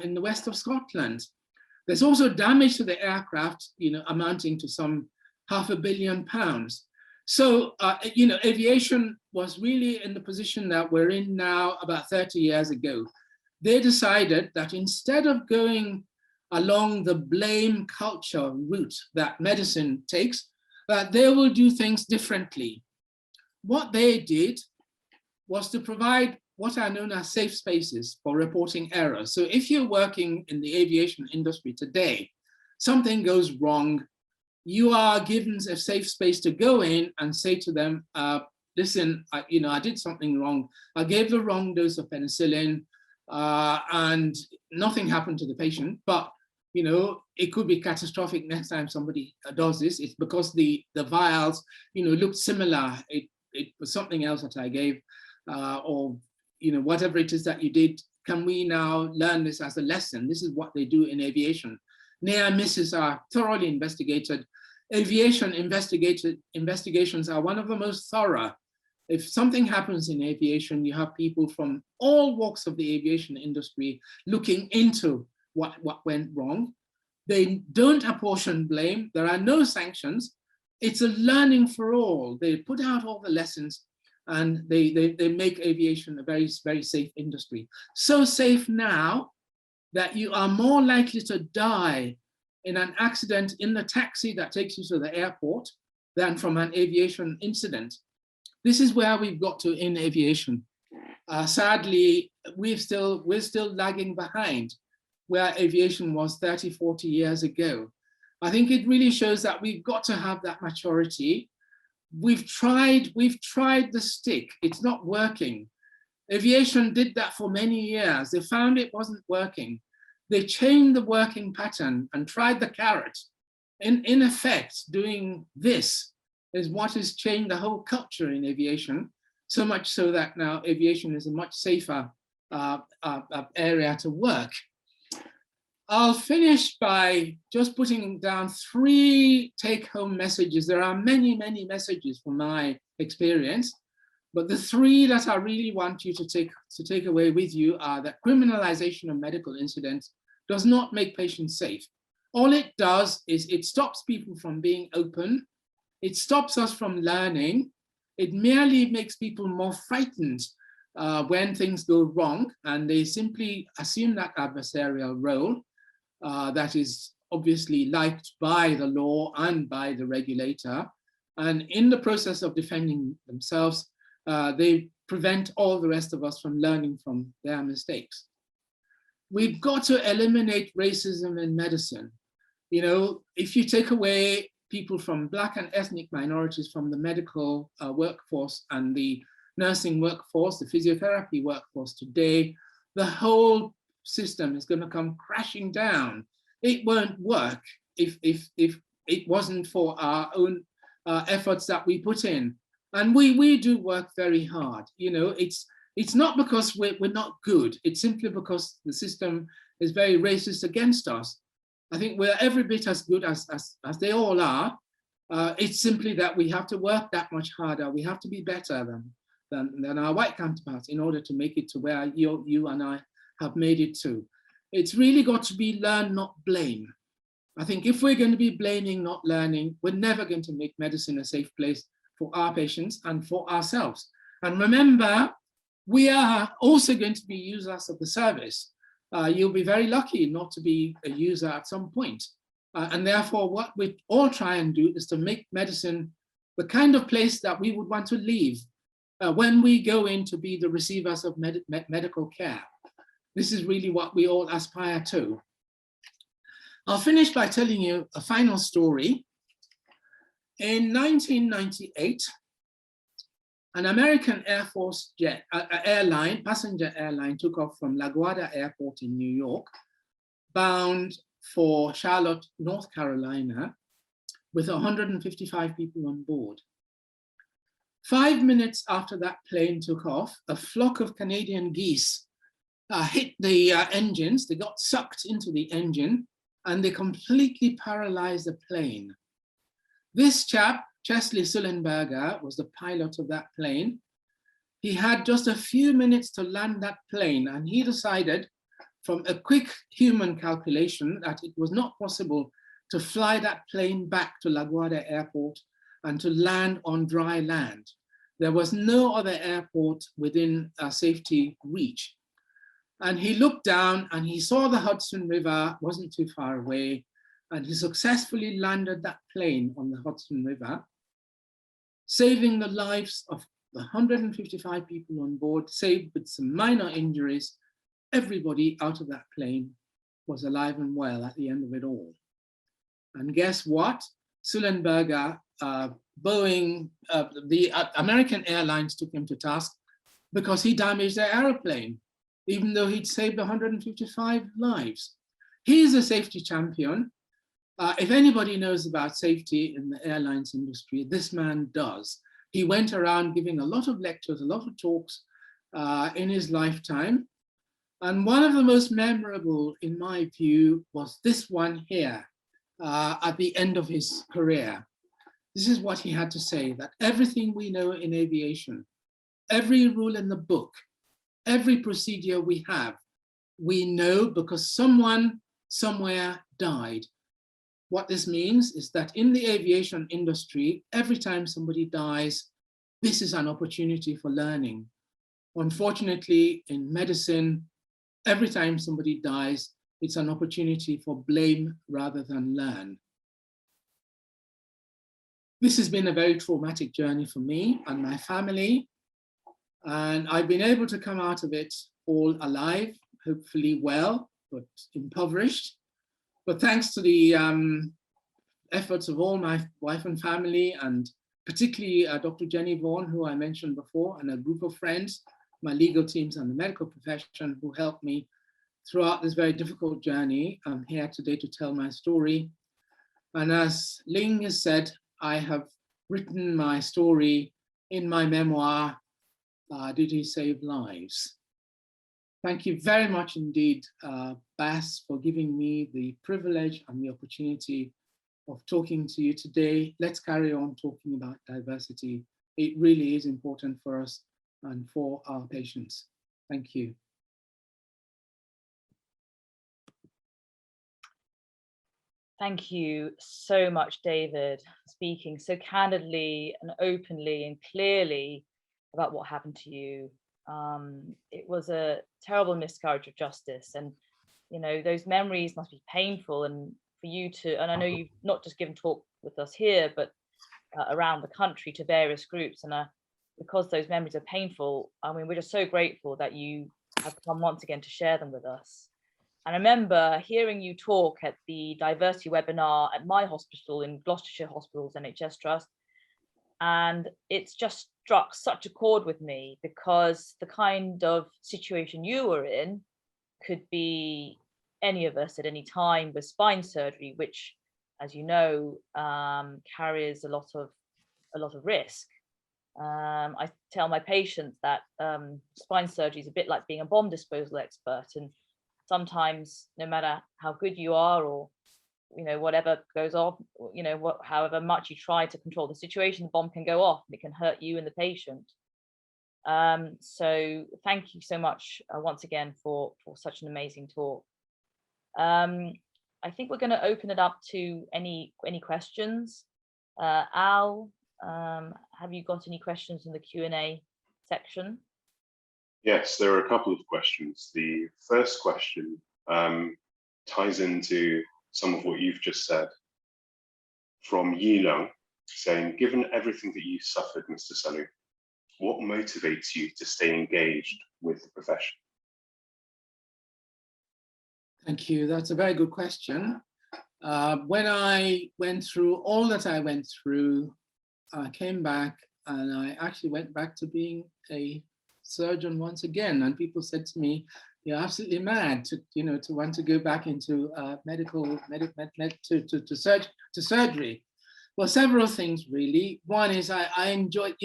in the west of Scotland. There's also damage to the aircraft, you know, amounting to some £500 million. So, you know, aviation was really in the position that we're in now about 30 years ago. They decided that instead of going along the blame culture route that medicine takes, that they will do things differently. What they did was to provide what are known as safe spaces for reporting errors. So if you're working in the aviation industry today, something goes wrong, you are given a safe space to go in and say to them, listen, you know, I did something wrong. I gave the wrong dose of penicillin and nothing happened to the patient, but you know, it could be catastrophic next time somebody does this. It's because the vials, you know, looked similar. It was something else that I gave, or, you know, whatever it is that you did. Can we now learn this as a lesson? This is what they do in aviation. Near misses are thoroughly investigated. Aviation investigations are one of the most thorough. If something happens in aviation, you have people from all walks of the aviation industry looking into what went wrong. They don't apportion blame. There are no sanctions. It's a learning for all. They put out all the lessons and they make aviation a very, very safe industry. So safe now that you are more likely to die in an accident in the taxi that takes you to the airport than from an aviation incident. This is where we've got to in aviation. Sadly, we're still lagging behind where aviation was 30, 40 years ago. I think it really shows that we've got to have that maturity. We've tried the stick, it's not working. Aviation did that for many years. They found it wasn't working. They changed the working pattern and tried the carrot. In effect, doing this is what has changed the whole culture in aviation, so much so that now aviation is a much safer area to work. I'll finish by just putting down 3 take-home messages. There are many, many messages from my experience, but the 3 that I really want you to take away with you are that criminalization of medical incidents does not make patients safe. All it does is it stops people from being open. It stops us from learning. It merely makes people more frightened when things go wrong, and they simply assume that adversarial role that is obviously liked by the law and by the regulator. And in the process of defending themselves, they prevent all the rest of us from learning from their mistakes. We've got to eliminate racism in medicine. You know, if you take away people from Black and ethnic minorities from the medical workforce and the nursing workforce, the physiotherapy workforce today, the whole system is going to come crashing down. It won't work if it wasn't for our own efforts that we put in. And we do work very hard. You know, it's not because we're not good. It's simply because the system is very racist against us. I think we're every bit as good as they all are, It's simply that we have to work that much harder. We have to be better than our white counterparts in order to make it to where you and I have made it to. It's really got to be learn, not blame. I think if we're going to be blaming, not learning, we're never going to make medicine a safe place for our patients and for ourselves. And remember, we are also going to be users of the service. You'll be very lucky not to be a user at some point. And therefore, what we all try and do is to make medicine the kind of place that we would want to leave when we go in to be the receivers of medical care. This is really what we all aspire to. I'll finish by telling you a final story. In 1998, an American Air Force passenger airline took off from LaGuardia Airport in New York, bound for Charlotte, North Carolina, with 155 people on board. 5 minutes after that plane took off, a flock of Canadian geese hit the engines. They got sucked into the engine and they completely paralyzed the plane. This chap, Chesley Sullenberger, was the pilot of that plane. He had just a few minutes to land that plane, and he decided from a quick human calculation that it was not possible to fly that plane back to LaGuardia Airport and to land on dry land. There was no other airport within safety reach. And he looked down and he saw the Hudson River wasn't too far away, and he successfully landed that plane on the Hudson River, saving the lives of 155 people on board, save with some minor injuries. Everybody out of that plane was alive and well at the end of it all. And guess what? Sullenberger, Boeing, the American Airlines took him to task because he damaged their airplane, even though he'd saved 155 lives. He's a safety champion. If anybody knows about safety in the airlines industry, this man does. He went around giving a lot of lectures, a lot of talks in his lifetime. And one of the most memorable, in my view, was this one here at the end of his career. This is what he had to say, that everything we know in aviation, every rule in the book, every procedure we have, we know because someone somewhere died. What this means is that in the aviation industry, every time somebody dies, this is an opportunity for learning. Unfortunately, in medicine, every time somebody dies, it's an opportunity for blame rather than learn. This has been a very traumatic journey for me and my family, and I've been able to come out of it all alive, hopefully well, but impoverished. But thanks to the efforts of all my wife and family, and particularly Dr. Jenny Vaughan, who I mentioned before, and a group of friends, my legal teams and the medical profession who helped me throughout this very difficult journey. I'm here today to tell my story. And as Ling has said, I have written my story in my memoir, Did He Save Lives? Thank you very much indeed, Bas, for giving me the privilege and the opportunity of talking to you today. Let's carry on talking about diversity. It really is important for us and for our patients. Thank you. Thank you so much, David, for speaking so candidly and openly and clearly about what happened to you. It was a terrible miscarriage of justice, and you know, those memories must be painful. And for you to, and I know you've not just given talk with us here, but around the country to various groups, and because those memories are painful, I mean, we're just so grateful that you have come once again to share them with us. And I remember hearing you talk at the diversity webinar at my hospital in Gloucestershire Hospitals NHS Trust. And it's just struck such a chord with me, because the kind of situation you were in could be any of us at any time with spine surgery, which, as you know, carries a lot of risk. I tell my patients that spine surgery is a bit like being a bomb disposal expert, and sometimes, no matter how good you are or whatever goes off, however much you try to control the situation, the bomb can go off and it can hurt you and the patient. So thank you so much once again for such an amazing talk. I think we're going to open it up to any questions. Al, have you got any questions in the Q&A section? Yes, there are a couple of questions. The first question ties into some of what you've just said. From Yilong, saying, given everything that you suffered, Mr. Sellu, what motivates you to stay engaged with the profession? Thank you. That's a very good question. When I went through all that I went through, I came back and I actually went back to being a surgeon once again. And people said to me, "You're absolutely mad to want to go back into surgery." Well, several things really. One is I enjoyed,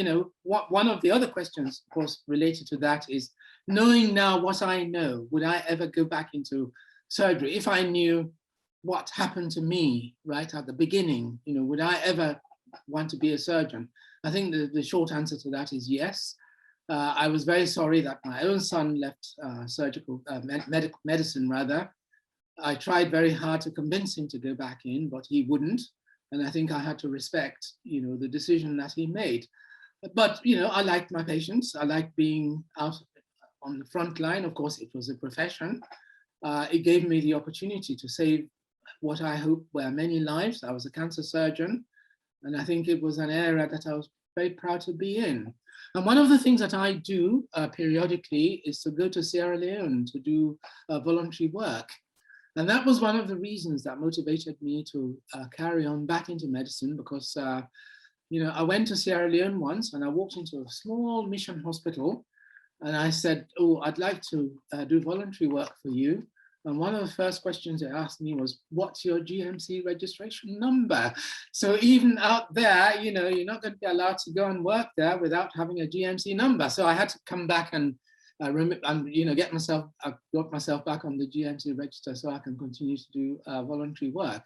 one of the other questions, of course, related to that is knowing now what I know, would I ever go back into surgery? If I knew what happened to me right at the beginning, would I ever want to be a surgeon? I think the short answer to that is yes. I was very sorry that my own son left medical medicine rather. I tried very hard to convince him to go back in, but he wouldn't. And I think I had to respect, the decision that he made. But, I liked my patients. I liked being out on the front line. Of course, it was a profession. It gave me the opportunity to save what I hope were many lives. I was a cancer surgeon, and I think it was an area that I was very proud to be in. And one of the things that I do periodically is to go to Sierra Leone to do voluntary work. And that was one of the reasons that motivated me to carry on back into medicine, because, I went to Sierra Leone once and I walked into a small mission hospital and I said, "Oh, I'd like to do voluntary work for you." And one of the first questions they asked me was, "What's your GMC registration number?" So even out there, you're not going to be allowed to go and work there without having a GMC number. So I had to come back and got myself back on the GMC register so I can continue to do voluntary work.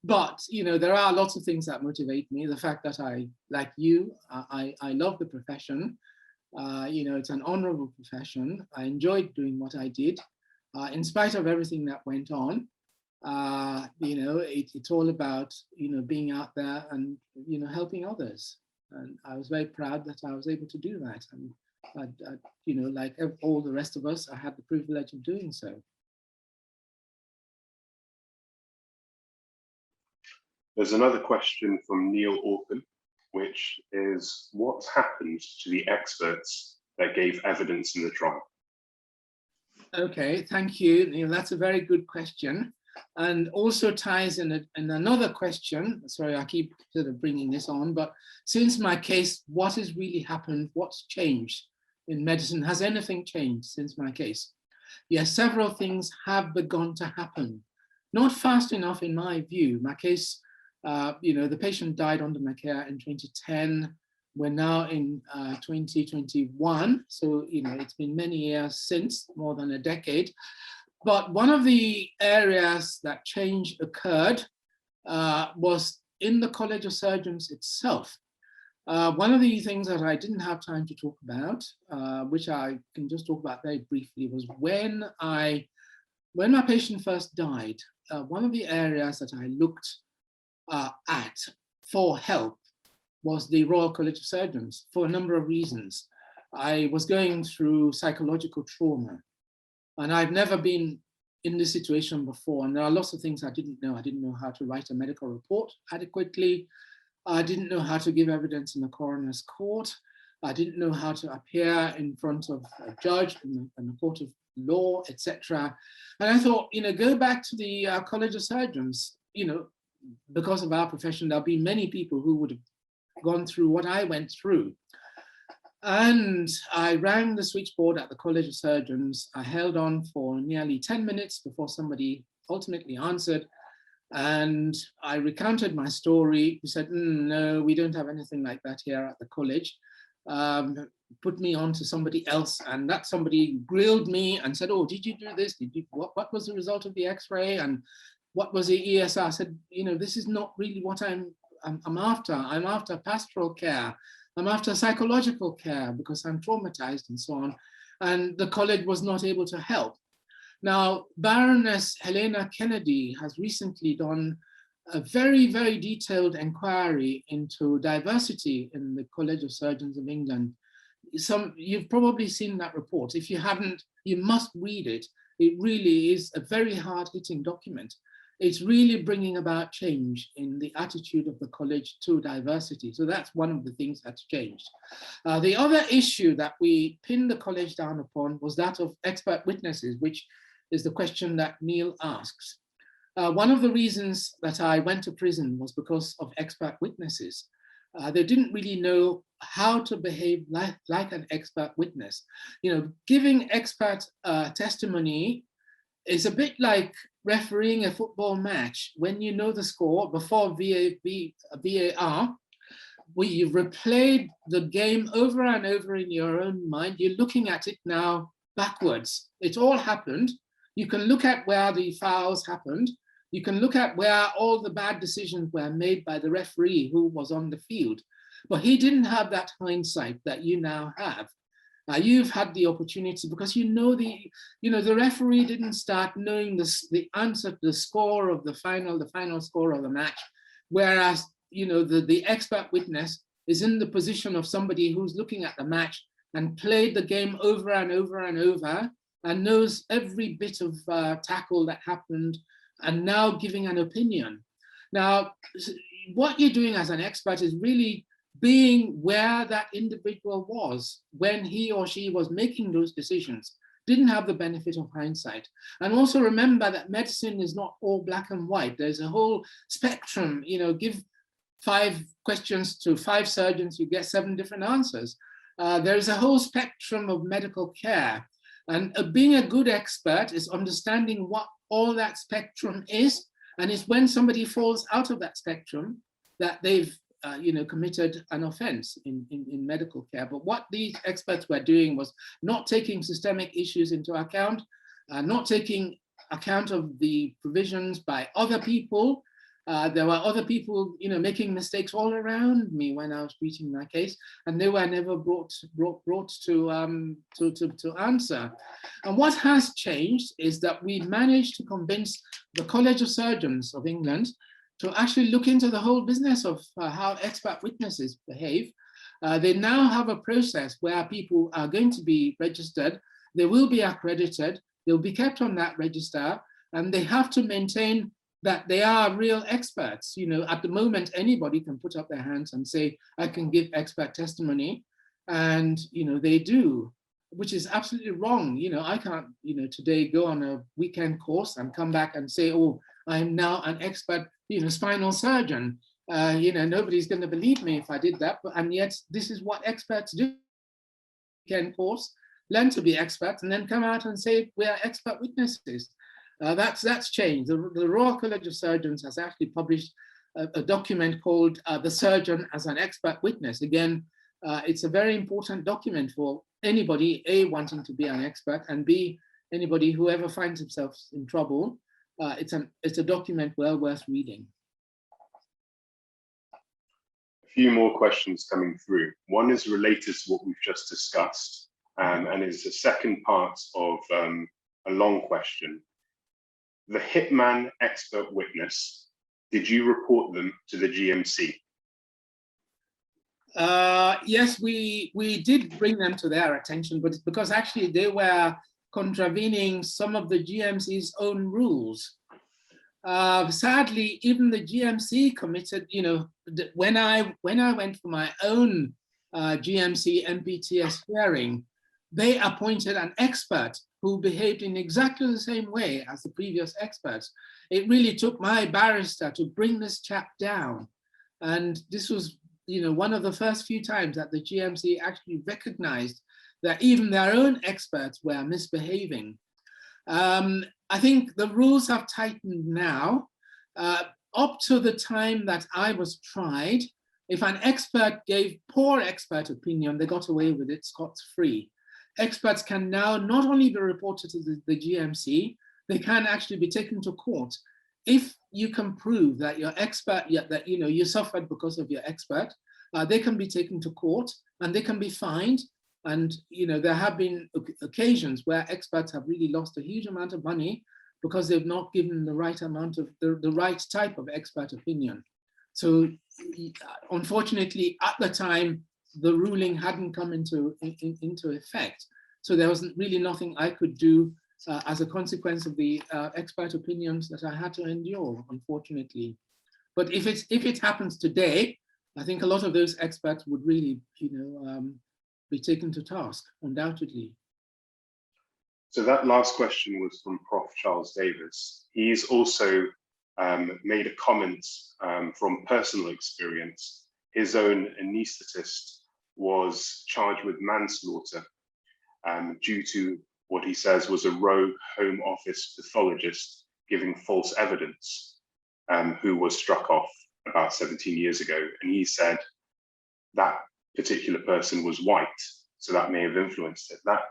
But there are lots of things that motivate me. The fact that I love the profession. It's an honorable profession. I enjoyed doing what I did. In spite of everything that went on, it's all about, being out there and, helping others. And I was very proud that I was able to do that. And, like all the rest of us, I had the privilege of doing so. There's another question from Neil Orphan, which is, what happened to the experts that gave evidence in the trial? Okay, thank you, Neil. That's a very good question, and also ties in another question. Sorry, I keep sort of bringing this on, but since my case, what has really happened? What's changed in medicine? Has anything changed since my case? Yes, several things have begun to happen. Not fast enough in my view. My case, the patient died under my care in 2010. We're now in 2021, so it's been many years since, more than a decade. But one of the areas that change occurred was in the College of Surgeons itself. One of the things that I didn't have time to talk about, which I can just talk about very briefly, was when my patient first died, one of the areas that I looked at for help was the Royal College of Surgeons, for a number of reasons. I was going through psychological trauma, and I've never been in this situation before. And there are lots of things I didn't know. I didn't know how to write a medical report adequately. I didn't know how to give evidence in the coroner's court. I didn't know how to appear in front of a judge in the court of law, etc. And I thought, go back to the College of Surgeons. Because of our profession, there'll be many people who would have gone through what I went through. And I rang the switchboard at the College of Surgeons. I held on for nearly 10 minutes before somebody ultimately answered. And I recounted my story. He said, "No, we don't have anything like that here at the college." Put me on to somebody else. And that somebody grilled me and said, "Oh, did you do this? What was the result of the x-ray?" And what was the ESR? I said, this is not really what I'm after. I'm after pastoral care. I'm after psychological care because I'm traumatized and so on. And the college was not able to help. Now, Baroness Helena Kennedy has recently done a very, very detailed inquiry into diversity in the College of Surgeons of England. You've probably seen that report. If you haven't, you must read it. It really is a very hard-hitting document. It's really bringing about change in the attitude of the college to diversity. So that's one of the things that's changed. The other issue that we pinned the college down upon was that of expert witnesses, which is the question that Neil asks. One of the reasons that I went to prison was because of expert witnesses. They didn't really know how to behave like an expert witness. Giving expert testimony is a bit like refereeing a football match. When you know the score before VAR, you've replayed the game over and over in your own mind. You're looking at it now backwards. It all happened. You can look at where the fouls happened. You can look at where all the bad decisions were made by the referee who was on the field. But he didn't have that hindsight that you now have. You've had the opportunity because the referee didn't start knowing the answer to the score of the final score of the match, whereas the expert witness is in the position of somebody who's looking at the match and played the game over and over and over and knows every bit of tackle that happened and now giving an opinion. Now, what you're doing as an expert is really being where that individual was when he or she was making those decisions, didn't have the benefit of hindsight. And also remember that medicine is not all black and white. There's a whole spectrum. Give 5 questions to 5 surgeons, you get 7 different answers. There's a whole spectrum of medical care. And being a good expert is understanding what all that spectrum is. And it's when somebody falls out of that spectrum that they've committed an offense in medical care. But what these experts were doing was not taking systemic issues into account, not taking account of the provisions by other people. There were other people, making mistakes all around me when I was treating my case, and they were never brought to answer. And what has changed is that we managed to convince the College of Surgeons of England to actually look into the whole business of how expert witnesses behave. They now have a process where people are going to be registered, they will be accredited, they'll be kept on that register, and they have to maintain that they are real experts. At the moment, anybody can put up their hands and say, I can give expert testimony, and they do, which is absolutely wrong. I can't, today go on a weekend course and come back and say, oh, I'm now an expert, spinal surgeon. Nobody's going to believe me if I did that, and yet this is what experts do. Weekend course, learn to be experts, and then come out and say we are expert witnesses. That's changed. The Royal College of Surgeons has actually published a document called The Surgeon as an Expert Witness. Again, it's a very important document for anybody, A, wanting to be an expert, and B, anybody who ever finds themselves in trouble. It's a document well worth reading. A few more questions coming through. One is related to what we've just discussed, and is the second part of a long question. The hitman expert witness, did you report them to the GMC? Yes, we did bring them to their attention, but it's because actually they were contravening some of the GMC's own rules. Sadly, even the GMC committed, when I went for my own GMC MPTS hearing, they appointed an expert who behaved in exactly the same way as the previous experts. It really took my barrister to bring this chap down. And this was, one of the first few times that the GMC actually recognized that even their own experts were misbehaving. I think the rules have tightened now. Up to the time that I was tried, if an expert gave poor expert opinion, they got away with it scot-free. Experts can now not only be reported to the GMC, they can actually be taken to court if you can prove that your expert, that you suffered because of your expert, they can be taken to court and they can be fined. And there have been occasions where experts have really lost a huge amount of money because they've not given the right amount of the right type of expert opinion. So unfortunately, at the time, the ruling hadn't come into effect. So there was really nothing I could do as a consequence of the expert opinions that I had to endure, unfortunately. But if it happens today, I think a lot of those experts would really, be taken to task, undoubtedly. So that last question was from Prof. Charles Davis. He's also made a comment from personal experience. His own anaesthetist was charged with manslaughter due to what he says was a rogue Home Office pathologist giving false evidence, who was struck off about 17 years ago. And he said that particular person was white, so that may have influenced it. That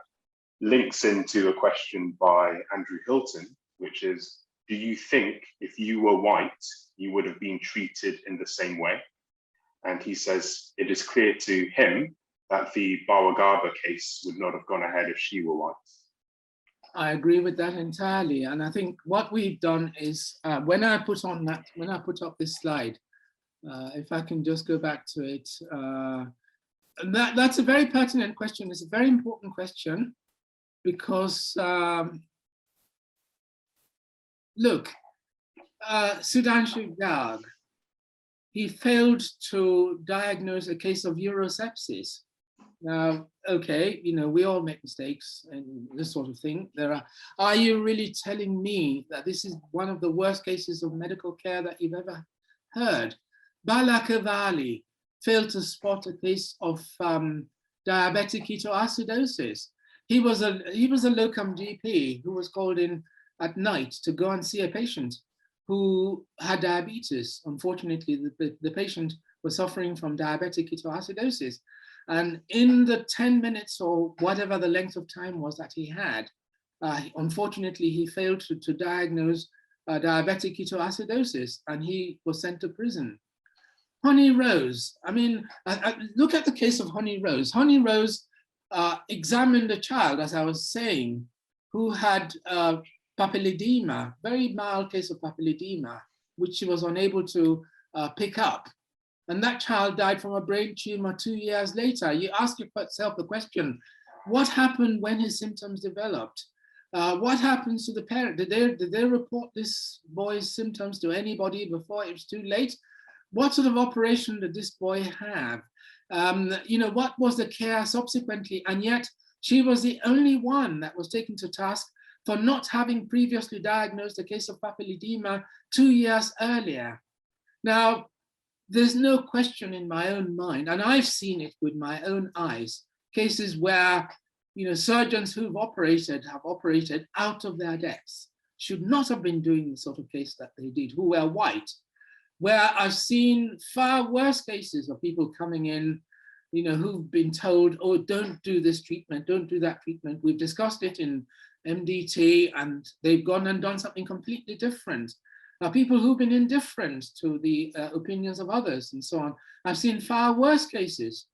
links into a question by Andrew Hilton, which is, do you think if you were white, you would have been treated in the same way? And he says it is clear to him that the Bawagaba case would not have gone ahead if she were white. I agree with that entirely. And I think what we've done is, when I put up this slide, if I can just go back to it, that's a very pertinent question. It's a very important question because, look, Sudhanshu Garg, he failed to diagnose a case of urosepsis. Now, okay, we all make mistakes and this sort of thing. Are you really telling me that this is one of the worst cases of medical care that you've ever heard? Balakavali failed to spot a case of diabetic ketoacidosis. He was a locum GP who was called in at night to go and see a patient who had diabetes. Unfortunately, the patient was suffering from diabetic ketoacidosis. And in the 10 minutes or whatever the length of time was that he had, unfortunately, he failed to diagnose diabetic ketoacidosis and he was sent to prison. Honey Rose, I mean, look at the case of Honey Rose. Honey Rose examined a child, as I was saying, who had papilledema, very mild case of papilledema, which she was unable to pick up. And that child died from a brain tumor 2 years later. You ask yourself the question, what happened when his symptoms developed? What happens to the parent? Did they report this boy's symptoms to anybody before it was too late? What sort of operation did this boy have? What was the care subsequently? And yet she was the only one that was taken to task for not having previously diagnosed a case of papilledema 2 years earlier. Now, there's no question in my own mind, and I've seen it with my own eyes, cases where surgeons who've operated have operated out of their depths, should not have been doing the sort of case that they did, who were white, where I've seen far worse cases of people coming in, who've been told, oh, don't do this treatment, don't do that treatment. We've discussed it in MDT and they've gone and done something completely different. People who've been indifferent to the opinions of others and so on. I've seen far worse cases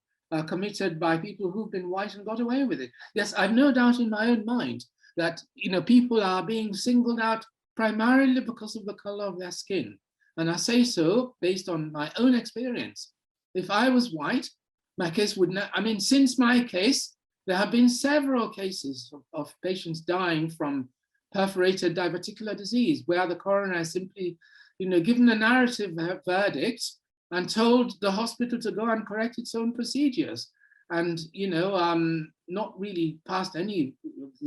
committed by people who've been white and got away with it. Yes, I've no doubt in my own mind that people are being singled out primarily because of the color of their skin. And I say so based on my own experience. If I was white, my case would not, since my case, there have been several cases of patients dying from perforated diverticular disease, where the coroner has simply, given a narrative verdict and told the hospital to go and correct its own procedures, and not really passed the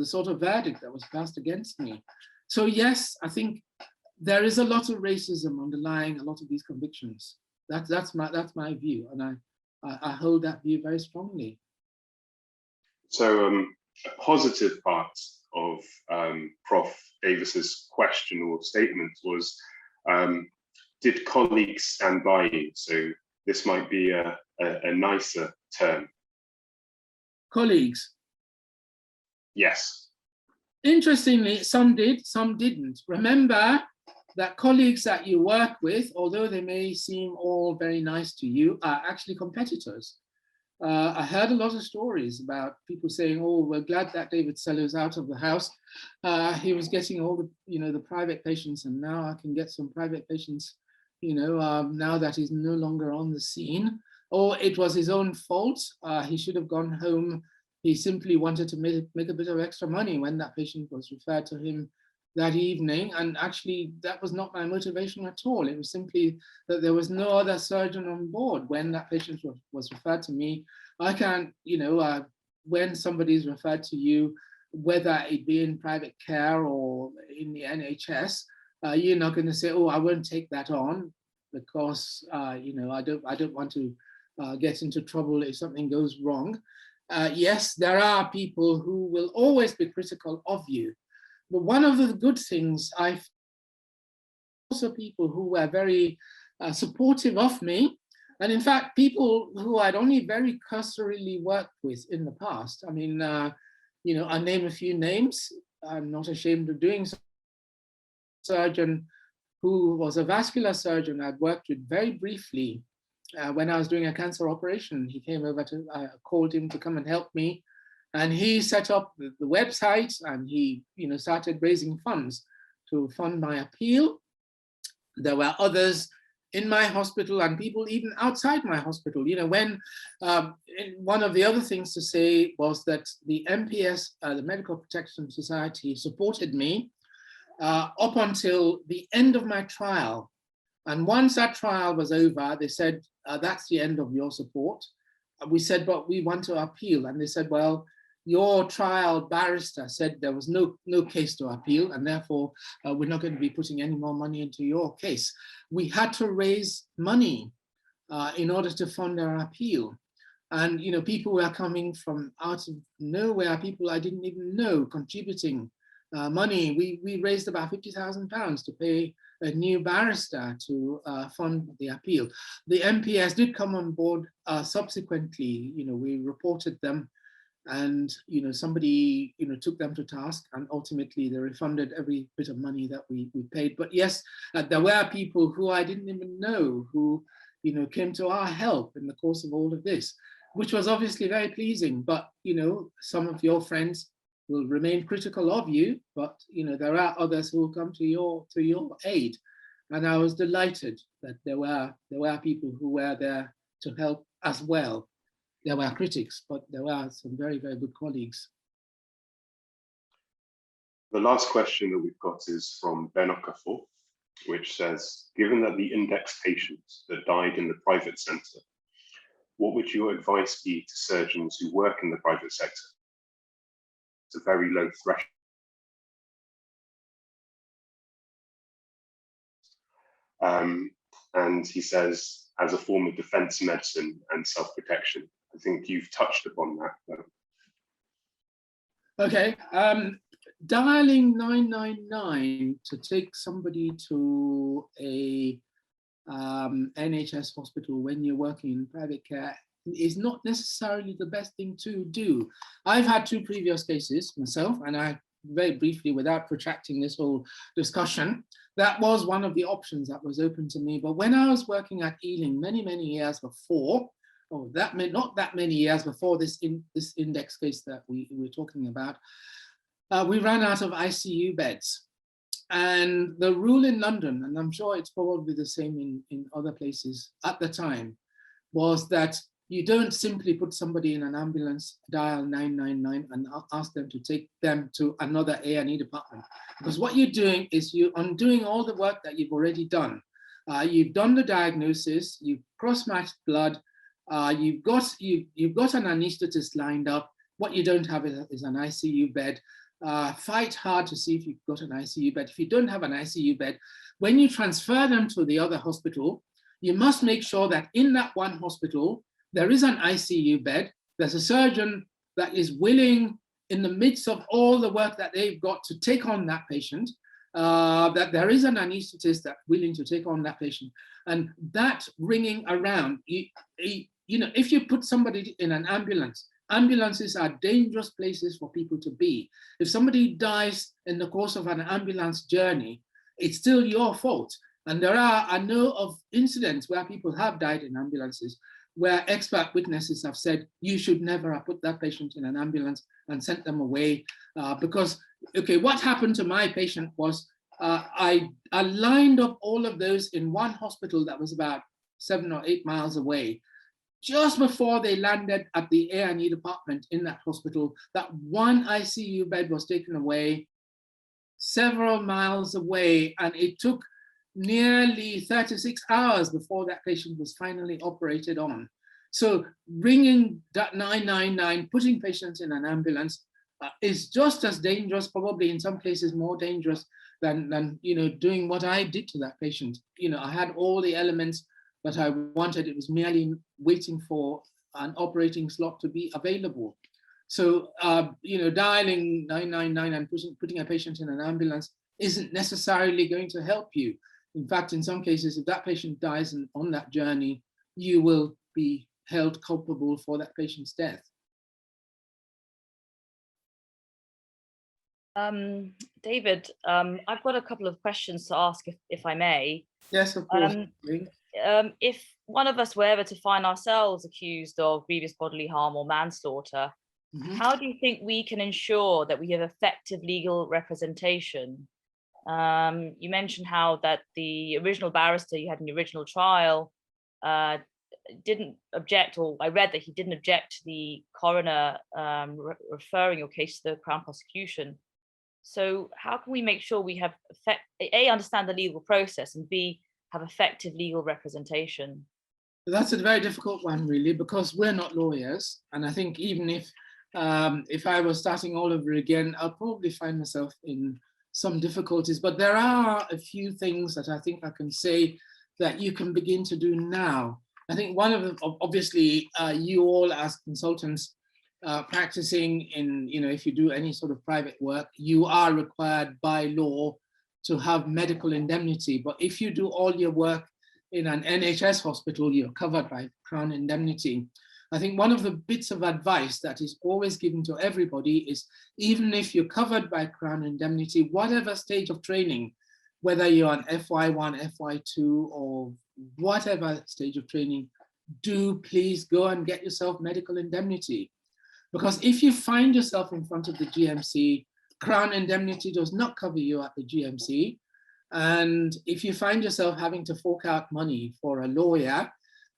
sort of verdict that was passed against me. So yes, I think there is a lot of racism underlying a lot of these convictions. That's my view, and I hold that view very strongly. So a positive part of Prof. Davis's question or statement was, did colleagues stand by you? So this might be a nicer term. Colleagues? Yes. Interestingly, some did, some didn't. Remember, that colleagues that you work with, although they may seem all very nice to you, are actually competitors. I heard a lot of stories about people saying, "Oh, we're glad that David Sellu is out of the house. He was getting all the, the private patients, and now I can get some private patients, now that he's no longer on the scene." Or it was his own fault. He should have gone home. He simply wanted to make a bit of extra money when that patient was referred to him that evening. And actually, that was not my motivation at all. It was simply that there was no other surgeon on board when that patient was referred to me. I can't, when somebody is referred to you, whether it be in private care or in the NHS, you're not going to say, "Oh, I won't take that on because, I don't want to get into trouble if something goes wrong." Yes, there are people who will always be critical of you. But one of the good things, I've also people who were very supportive of me. And in fact, people who I'd only very cursorily worked with in the past. I mean, I'll name a few names. I'm not ashamed of doing so. Surgeon who was a vascular surgeon I'd worked with very briefly when I was doing a cancer operation. He came over I called him to come and help me. And he set up the website, and he, started raising funds to fund my appeal. There were others in my hospital and people even outside my hospital. When one of the other things to say was that the MPS, the Medical Protection Society, supported me up until the end of my trial. And once that trial was over, they said, "That's the end of your support." We said, "But we want to appeal." And they said, "Well, your trial barrister said there was no case to appeal, and therefore we're not going to be putting any more money into your case." We had to raise money in order to fund our appeal. And people were coming from out of nowhere, people I didn't even know, contributing money. We raised about £50,000 to pay a new barrister to fund the appeal. The MPS did come on board subsequently. We reported them, and somebody took them to task, and ultimately they refunded every bit of money that we paid. But yes, there were people who I didn't even know who came to our help in the course of all of this, which was obviously very pleasing. But some of your friends will remain critical of you, but there are others who will come to your aid. And I was delighted that there were people who were there to help as well. There were critics, but there were some very, very good colleagues. The last question that we've got is from Ben Okafor, which says, "Given that the index patients that died in the private sector, what would your advice be to surgeons who work in the private sector? It's a very low threshold. And he says, as a form of defense medicine and self-protection." I think you've touched upon that. Okay, dialing 999 to take somebody to a NHS hospital when you're working in private care is not necessarily the best thing to do. I've had 2 previous cases myself, and I very briefly, without protracting this whole discussion, that was one of the options that was open to me. But when I was working at Ealing many, many years before, not that many years before this index case that we were talking about, we ran out of ICU beds. And the rule in London, and I'm sure it's probably the same in other places at the time, was that you don't simply put somebody in an ambulance, dial 999 and ask them to take them to another A&E department. Because what you're doing is you're undoing all the work that you've already done. You've done the diagnosis, you've cross-matched blood, you've got an anesthetist lined up. What you don't have is an ICU bed. Fight hard to see if you've got an ICU bed. If you don't have an ICU bed, when you transfer them to the other hospital, you must make sure that in that one hospital, there is an ICU bed. There's a surgeon that is willing, in the midst of all the work that they've got, to take on that patient, that there is an anesthetist that's willing to take on that patient. And that ringing around, if you put somebody in an ambulance, ambulances are dangerous places for people to be. If somebody dies in the course of an ambulance journey, it's still your fault. And I know of incidents where people have died in ambulances, where expert witnesses have said, you should never have put that patient in an ambulance and sent them away. Because, okay, what happened to my patient was I lined up all of those in one hospital that was about 7 or 8 miles away. Just before they landed at the A&E department in that hospital, that one ICU bed was taken away several miles away, and it took nearly 36 hours before that patient was finally operated on. So ringing that 999, putting patients in an ambulance is just as dangerous, probably in some cases more dangerous than doing what I did to that patient. I had all the elements that I wanted. It was merely waiting for an operating slot to be available. So, dialing 999 and putting a patient in an ambulance isn't necessarily going to help you. In fact, in some cases, if that patient dies on that journey, you will be held culpable for that patient's death. David, I've got a couple of questions to ask, if I may. Yes, of course. If one of us were ever to find ourselves accused of grievous bodily harm or manslaughter, how do you think we can ensure that we have effective legal representation? You mentioned how that the original barrister you had in the original trial didn't object, or I read that he didn't object to the coroner referring your case to the Crown prosecution. So how can we make sure we have understand the legal process, and B, have effective legal representation? That's a very difficult one, really, because we're not lawyers. And I think even if I was starting all over again, I'll probably find myself in some difficulties. But there are a few things that I think I can say that you can begin to do now. I think one of them, obviously, you all as consultants practicing in, if you do any sort of private work, you are required by law to have medical indemnity. But if you do all your work in an NHS hospital, you're covered by Crown indemnity. I think one of the bits of advice that is always given to everybody is, even if you're covered by Crown indemnity, whatever stage of training, whether you're on FY1, FY2, or whatever stage of training, do please go and get yourself medical indemnity. Because if you find yourself in front of the GMC, Crown indemnity does not cover you at the GMC. And if you find yourself having to fork out money for a lawyer,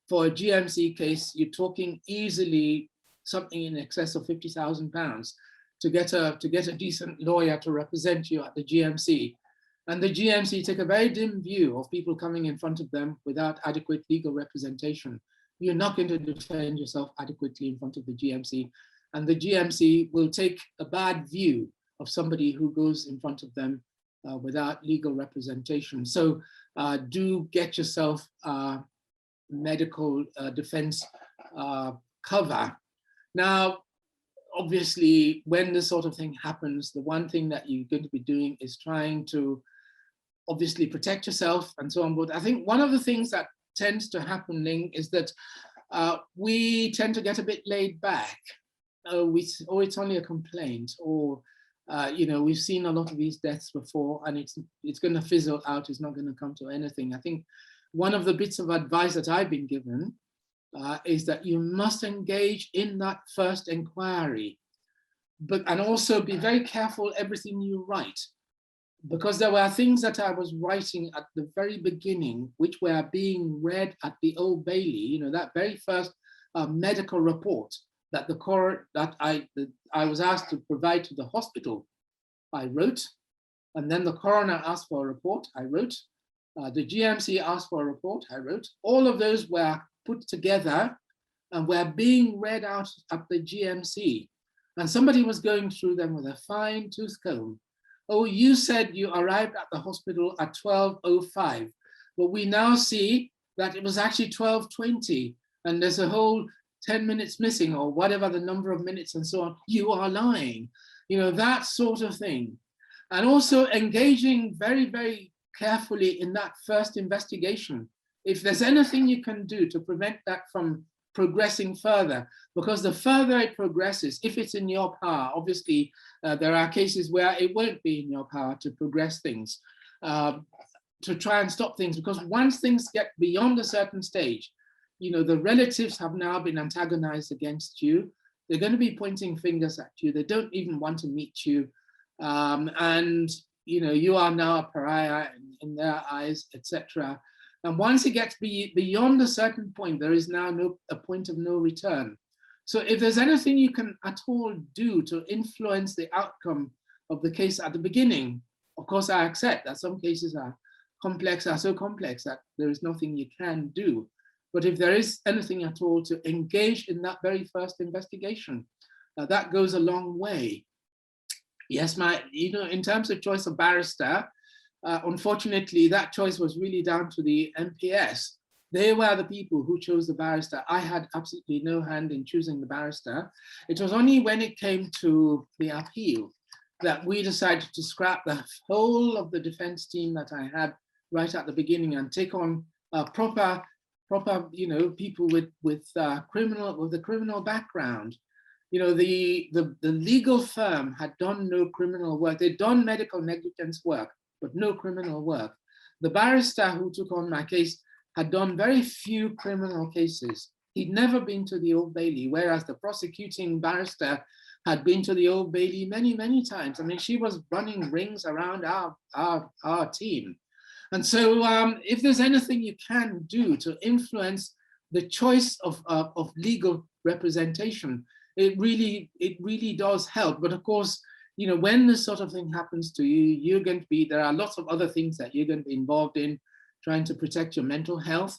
for a GMC case, you're talking easily something in excess of £50,000 to get a decent lawyer to represent you at the GMC. And the GMC take a very dim view of people coming in front of them without adequate legal representation. You're not going to defend yourself adequately in front of the GMC. And the GMC will take a bad view of somebody who goes in front of them without legal representation. So do get yourself medical defense cover. Now, obviously, when this sort of thing happens, the one thing that you're going to be doing is trying to obviously protect yourself and so on. But I think one of the things that tends to happen is that we tend to get a bit laid back. It's only a complaint, or we've seen a lot of these deaths before, and it's going to fizzle out. It's not going to come to anything. I think one of the bits of advice that I've been given is that you must engage in that first inquiry, and also be very careful everything you write, because there were things that I was writing at the very beginning which were being read at the Old Bailey. That very first medical report that I was asked to provide to the hospital, I wrote, and then the coroner asked for a report, I wrote. The GMC asked for a report, I wrote. All of those were put together and were being read out at the GMC. And somebody was going through them with a fine tooth comb. Oh, you said you arrived at the hospital at 12:05, but we now see that it was actually 12:20, and there's a whole 10 minutes missing, or whatever the number of minutes and so on. You are lying, that sort of thing. And also engaging very, very carefully in that first investigation. If there's anything you can do to prevent that from progressing further, because the further it progresses, if it's in your power, obviously there are cases where it won't be in your power to progress things. to try and stop things, because once things get beyond a certain stage, the relatives have now been antagonized against you. They're going to be pointing fingers at you. They don't even want to meet you. And, you are now a pariah in their eyes, etc. And once it gets beyond a certain point, there is now a point of no return. So if there's anything you can at all do to influence the outcome of the case at the beginning, of course, I accept that some cases are so complex that there is nothing you can do. But if there is anything at all to engage in that very first investigation, that goes a long way. Yes, in terms of choice of barrister, unfortunately, that choice was really down to the MPS. They were the people who chose the barrister. I had absolutely no hand in choosing the barrister. It was only when it came to the appeal that we decided to scrap the whole of the defense team that I had right at the beginning and take on proper, people with a criminal background. The legal firm had done no criminal work. They'd done medical negligence work, but no criminal work. The barrister who took on my case had done very few criminal cases. He'd never been to the Old Bailey, whereas the prosecuting barrister had been to the Old Bailey many, many times. I mean, she was running rings around our team. And so if there's anything you can do to influence the choice of legal representation, it really does help. But of course, when this sort of thing happens to you, there are lots of other things that you're going to be involved in, trying to protect your mental health,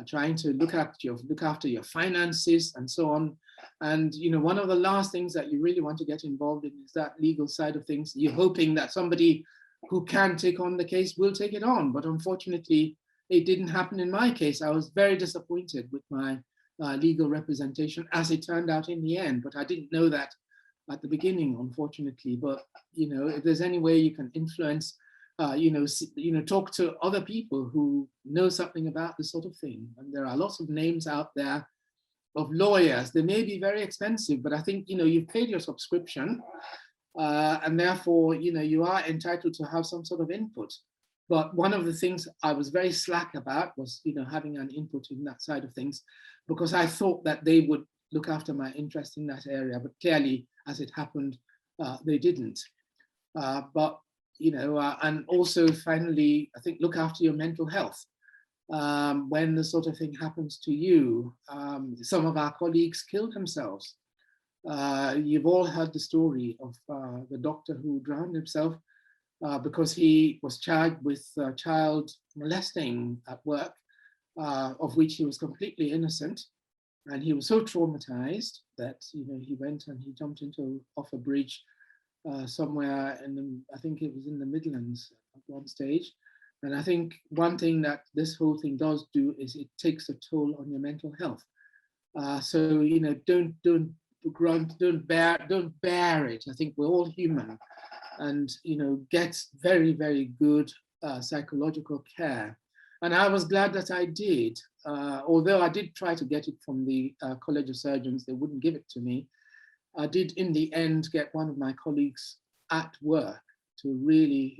trying to look after your finances and so on. And one of the last things that you really want to get involved in is that legal side of things. You're hoping that somebody who can take on the case will take it on. But unfortunately, it didn't happen in my case. I was very disappointed with my legal representation, as it turned out in the end. But I didn't know that at the beginning, unfortunately. But if there's any way you can influence, talk to other people who know something about this sort of thing. And there are lots of names out there of lawyers. They may be very expensive, but I think you've paid your subscription, and therefore you are entitled to have some sort of input. But one of the things I was very slack about was having an input in that side of things, because I thought that they would look after my interest in that area. But clearly, as it happened, they didn't. And also finally, I think look after your mental health. When the sort of thing happens to you, some of our colleagues killed themselves. You've all heard the story of the doctor who drowned himself because he was charged with child molesting at work, of which he was completely innocent. And he was so traumatized that he went and he jumped off a bridge somewhere I think it was in the Midlands at one stage. And I think one thing that this whole thing does do is it takes a toll on your mental health. So don't bear it. I think we're all human, and get very, very good psychological care. And I was glad that I did, although I did try to get it from the College of Surgeons. They wouldn't give it to me. I did in the end get one of my colleagues at work to really,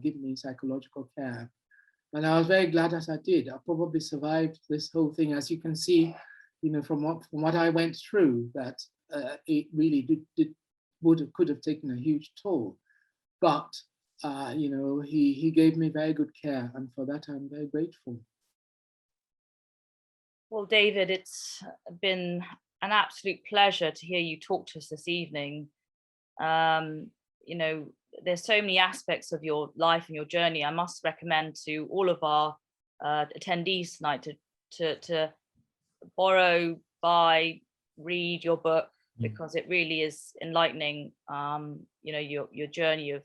give me psychological care. And I was very glad that I did. I probably survived this whole thing. As you can see, from what I went through, that it really could have taken a huge toll. But, he gave me very good care. And for that, I'm very grateful. Well, David, it's been an absolute pleasure to hear you talk to us this evening. There's so many aspects of your life and your journey. I must recommend to all of our attendees tonight to borrow, buy, read your book, because it really is enlightening. Your journey of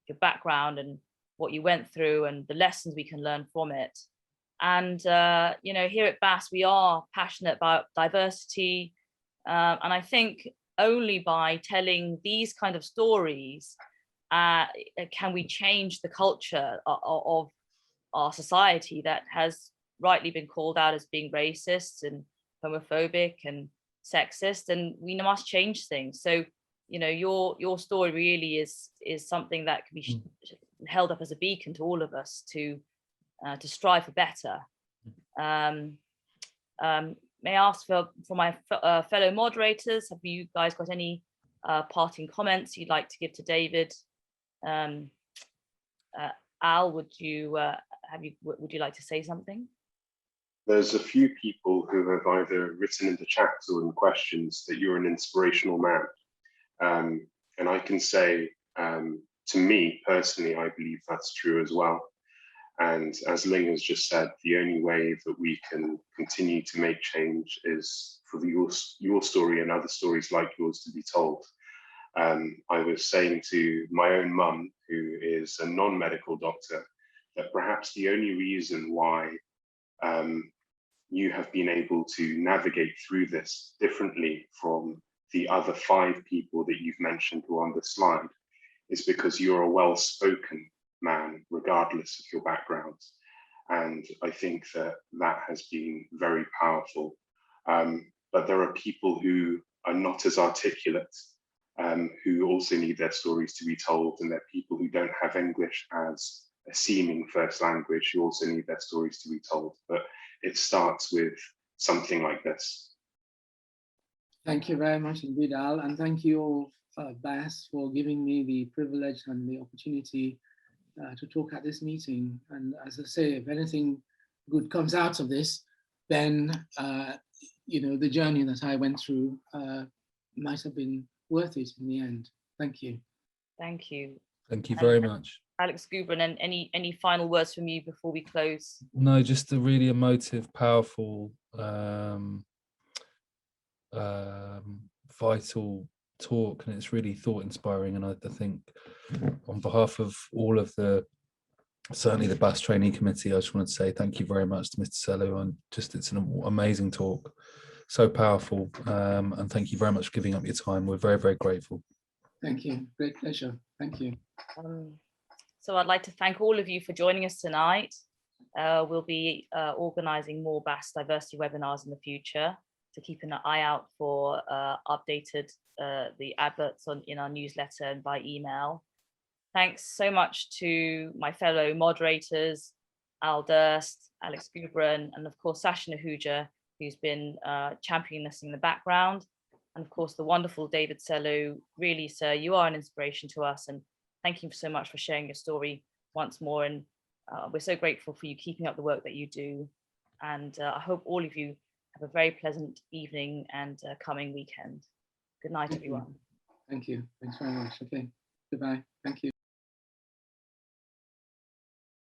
your background and what you went through and the lessons we can learn from it. And here at BAS, we are passionate about diversity, and I think only by telling these kind of stories can we change the culture of our society that has rightly been called out as being racist and homophobic and sexist, and we must change things. So your story really is something that can be held up as a beacon to all of us to strive for better. May I ask for my fellow moderators, have you guys got any parting comments you'd like to give to David? Al, would you like to say something? There's a few people who have either written in the chat or in questions that you're an inspirational man. And I can say, to me personally, I believe that's true as well. And as Ling has just said, the only way that we can continue to make change is for your story and other stories like yours to be told. I was saying to my own mum, who is a non-medical doctor, that perhaps the only reason why you have been able to navigate through this differently from the other 5 people that you've mentioned who are on the slide is because you're a well-spoken man, regardless of your background. And I think that that has been very powerful. But there are people who are not as articulate, who also need their stories to be told, and there are people who don't have English as a seeming first language who also need their stories to be told. But it starts with something like this. Thank you very much indeed, Al, and thank you all, Bas, for giving me the privilege and the opportunity to talk at this meeting. And as I say, if anything good comes out of this, then the journey that I went through might have been worth it in the end. Thank you. Thank you. Thank you very much. Alex Gubran, and any final words from you before we close? No, just a really emotive, powerful, vital talk, and it's really thought inspiring. And I think on behalf of all of certainly the BAS trainee committee, I just want to say thank you very much to Mr. Sellu, and it's an amazing talk, so powerful, and thank you very much for giving up your time. We're very, very grateful. Thank you. Great pleasure. Thank you. So I'd like to thank all of you for joining us tonight. We'll be organising more BAS diversity webinars in the future, to keep an eye out for updated the adverts in our newsletter and by email. Thanks so much to my fellow moderators, Al Durst, Alex Gubran, and of course Sasha Nahuja, who's been championing us in the background. And of course the wonderful David Sellu. Really, sir, you are an inspiration to us, and thank you so much for sharing your story once more. And we're so grateful for you keeping up the work that you do. And I hope all of you have a very pleasant evening and coming weekend. Good night, everyone. Thank you. Thanks very much. Okay. Goodbye. Thank you.